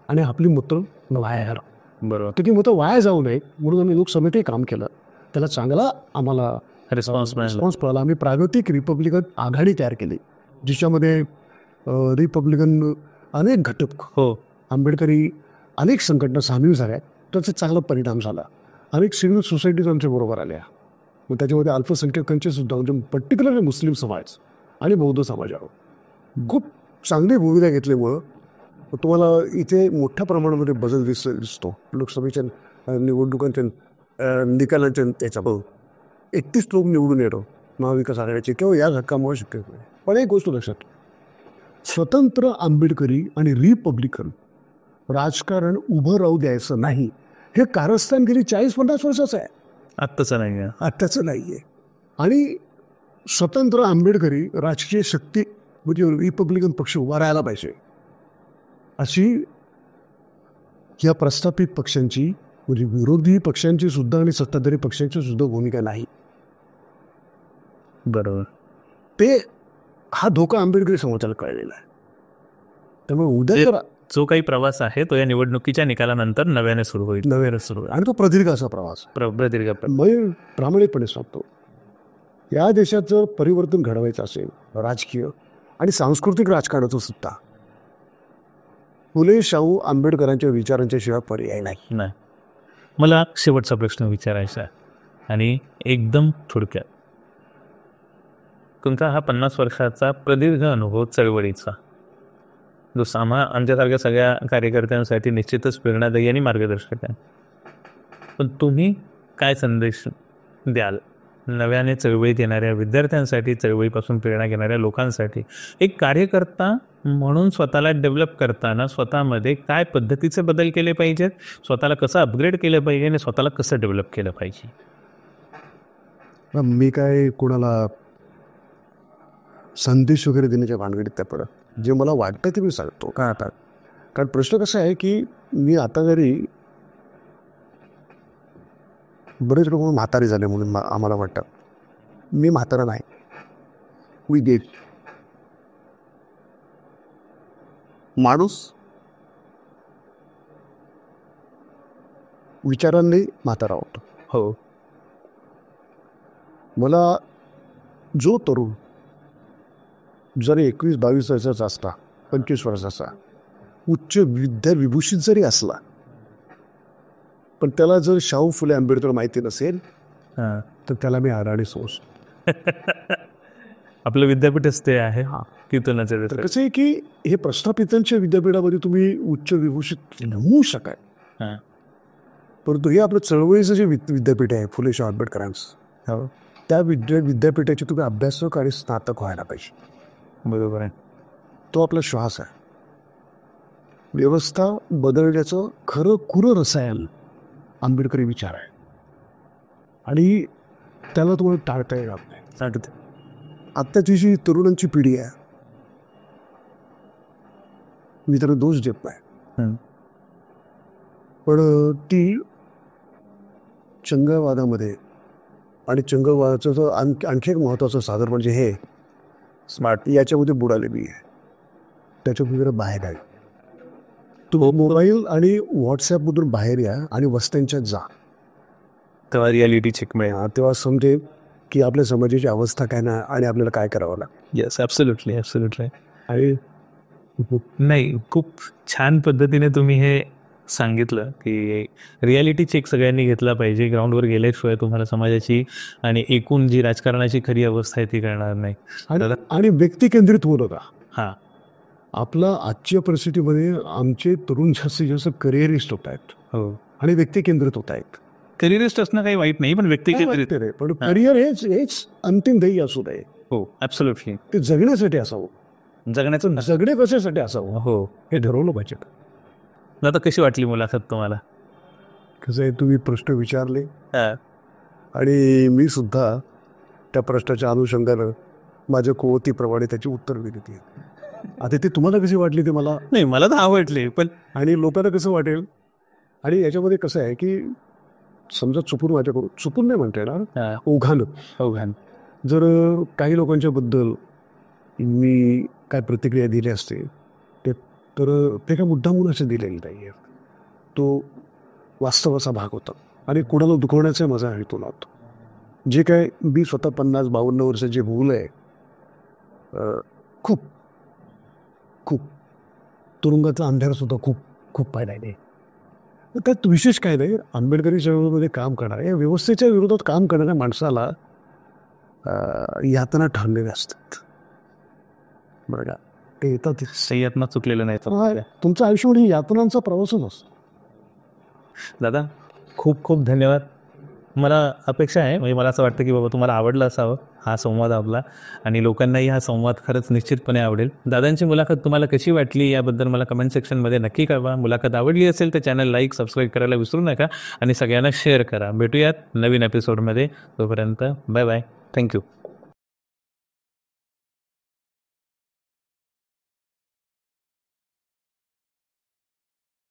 आणि आपली मतं वाया घाला. बरोबर. ती मतं वाया जाऊ नये म्हणून आम्ही लोकसभेतही काम केलं. त्याला चांगला आम्हाला रिस्पॉन्स मिळाला. आम्ही प्रागतिक रिपब्लिकन आघाडी तयार केली जिच्यामध्ये रिपब्लिकन अनेक घटक आंबेडकरी अनेक संघटना सामील झाल्या. त्याचा चांगला परिणाम झाला. अनेक सिव्हिल सोसायटीज आमच्या बरोबर आल्या. मग त्याच्यामध्ये अल्पसंख्याकांचे सुद्धा म्हणजे पर्टिक्युलरली मुस्लिम समाज आणि बौद्ध समाजावर खूप चांगली भूमिका घेतल्यामुळं तुम्हाला इथे मोठ्या प्रमाणामध्ये बदल दिसतो. लोकसभेच्या निवडणुकांच्या निकालांच्या त्याच्यावर 31 लोक निवडून येतो महाविकास आघाडीचे किंवा या धक्कामुळे शक्य होईल. पण एक गोष्ट लक्षात, स्वतंत्र आंबेडकरी आणि रिपब्लिकन राजकारण उभं राहू द्यायचं नाही हे कारस्थान गेली 40-50 वर्षाचं आहे. आत्ताचं नाही आहे. आत्ताचं नाही आहे. आणि स्वतंत्र आंबेडकरी राजकीय शक्ती म्हणजे रिपब्लिकन पक्ष उभा राहायला पाहिजे अशी या प्रस्थापित पक्षांची म्हणजे विरोधी पक्षांची सुद्धा आणि सत्ताधारी पक्षांची सुद्धा भूमिका नाही. बरोबर. ते हा धोका आंबेडकरी समाजाला कळलेला आहे. त्यामुळे उद्या जो काही प्रवास आहे तो या निवडणुकीच्या निकालानंतर नव्याने सुरू होईल. आणि तो प्रदीर्घ असा प्रवास प्रदीर्घ. मी प्रामाणिकपणे सांगतो, या देशात जर परिवर्तन घडवायचं असेल राजकीय आणि सांस्कृतिक राजकारणाचं सुद्धा फुले शाहू आंबेडकरांच्या विचारांच्या शिवाय पर्याय नाही. मला शेवटचा प्रश्न विचारायचा आहे आणि एकदम थोडक्यात. तुमचा हा 50 वर्षाचा प्रदीर्घ अनुभव चळवळीचा जो आमच्यासारख्या सगळ्या कार्यकर्त्यांसाठी निश्चितच प्रेरणादायी आणि मार्गदर्शक आहे. पण तुम्ही काय संदेश द्याल नव्याने चळवळीत येणाऱ्या विद्यार्थ्यांसाठी, चळवळीपासून प्रेरणा घेणाऱ्या लोकांसाठी एक कार्यकर्ता म्हणून स्वतःला डेव्हलप करताना स्वतःमध्ये काय पद्धतीचे बदल केले पाहिजेत, स्वतःला कसं अपग्रेड केलं पाहिजे आणि स्वतःला कसं डेव्हलप केलं पाहिजे? मी काय कोणाला संदेश वगैरे देण्याच्या भानगडीत त्या पडत, जे मला वाटतं ते मी सांगतो का आता. कारण प्रश्न कसा आहे की मी आता जरी बरेच लोक म्हातारे झाले म्हणून आम्हाला वाटतं, मी म्हातारा नाही. वी गेट माणूस विचारांनी म्हातारा होतो. हो, मला जो तरुण जरी 21-22 वर्षाचा असला, 25 वर्षाचा, उच्च विद्याविभूषित जरी असला, पण त्याला जर शाहू फुले आंबेडकर माहिती नसेल हां. तर त्याला मी अडाणी सोस. आपलं विद्यापीठच ते आहे कीर्तनाचं. तर कसं आहे की हे प्रस्थापितांच्या विद्यापीठामध्ये तुम्ही उच्च विभूषित नमू शकाल, हां. परंतु हे आपलं चळवळीचं जे विद्यापीठ आहे फुले शाहू आंबेडकरांचं, हो, त्या विद्यापीठाचे तुम्ही अभ्यासक आणि स्नातक व्हायला पाहिजे. बरोबर आहे. तो आपला श्वास आहे. व्यवस्था बदलण्याचं खरं खुरं रसायन आंबेडकरी विचार आहे आणि त्याला तुम्हाला टाळता येणार नाही. सांगते. आत्ताची जी तरुणांची पिढी आहे, मी त्यांना दोष देत नाही, पण ती चंगळवादामध्ये, आणि चंगळवादाचं जो आणखी एक महत्त्वाचं साधन म्हणजे हे स्मार्ट, याच्यामध्ये बुडालेली आहे. त्याच्यामध्ये बाहेर आहे. तो मोबाईल आणि व्हॉट्सॲपमधून बाहेर या आणि वस्त्यांच्यात जा, तेव्हा रियालिटी चेक मिळेल. तेव्हा समजेल की आपल्या समाजाची अवस्था काय ना आणि आपल्याला काय करावं लागतं. Yes, absolutely absolutely. आणि नाही, खूप छान पद्धतीने तुम्ही हे सांगितलं की रियालिटी चेक सगळ्यांनी घेतला पाहिजे. ग्राउंडवर गेल्याशिवाय तुम्हाला समाजाची आणि एकूण जी राजकारणाची खरी अवस्था आहे ती कळणार नाही. आणि व्यक्ती केंद्रित होऊ नका. हां, आपलं आजच्या परिस्थितीमध्ये आमचे तरुण जास्तीत जास्त करिअरिस्ट होत आहेत हो. आणि व्यक्ती केंद्रित होत आहेत. करिअरिस्ट असणं काही वाईट नाही, पण व्यक्ती केंद्रित. पण करिअर हेच अंतिम ध्येय असू नये. हो, ॲब्सोल्युटली. ते जगण्यासाठी असावं. जगण्याचं जगणे कशासाठी असावं हो, हे ठरवलं पाहिजे. आता कशी वाटली मुलाखत तुम्हाला? कसं आहे, तुम्ही प्रश्न विचारले हां, आणि मी सुद्धा त्या प्रश्नाच्या अनुषंगानं माझ्या कुवतीप्रमाणे त्याची उत्तर दिली. आता ते तुम्हाला कशी वाटली ते मला नाही, मला तर आवडले, पण आणि लोकांना कसं वाटेल. आणि याच्यामध्ये कसं आहे की समजा चुकून चुकून नाही म्हणता येणार, ओघानं हो घान जर काही लोकांच्याबद्दल मी काय प्रतिक्रिया दिली असते तर ते काय मुद्दामून असं दिलेलं नाही आहे. तो वास्तवाचा भाग होता आणि कोणाला दुखवण्याचा माझा हेतू नव्हता. जे काय मी स्वतः 50-52 वर्षाचे मुलं आहे, खूप खूप तुरुंगाचा अंधारसुद्धा खूप खूप पाहिला नाही. त्यात विशेष काय नाही. आंबेडकरी चळवळीमध्ये काम करणाऱ्या, या व्यवस्थेच्या विरोधात काम करणाऱ्या माणसाला यातना ठरलेल्या असतात. बरं का, ते येतात. सह्यात्मा चुकलेलं नाही तर. तुमचं आयुष्य म्हणजे यातनांचा प्रवासच असतो. दादा, खूप खूप धन्यवाद. मला अपेक्षा आहे, म्हणजे मला असं वाटतं की बाबा तुम्हाला आवडलं असावं हा संवाद आपला, आणि लोकांनाही हा संवाद खरंच निश्चितपणे आवडेल. दादांची मुलाखत तुम्हाला कशी वाटली याबद्दल मला कमेंट सेक्शनमध्ये नक्की कळवा. मुलाखत आवडली असेल तर चॅनल लाईक, सबस्क्राईब करायला विसरू नका आणि सगळ्यांना शेअर करा. भेटूयात नवीन एपिसोडमध्ये. तोपर्यंत बाय बाय. थँक्यू.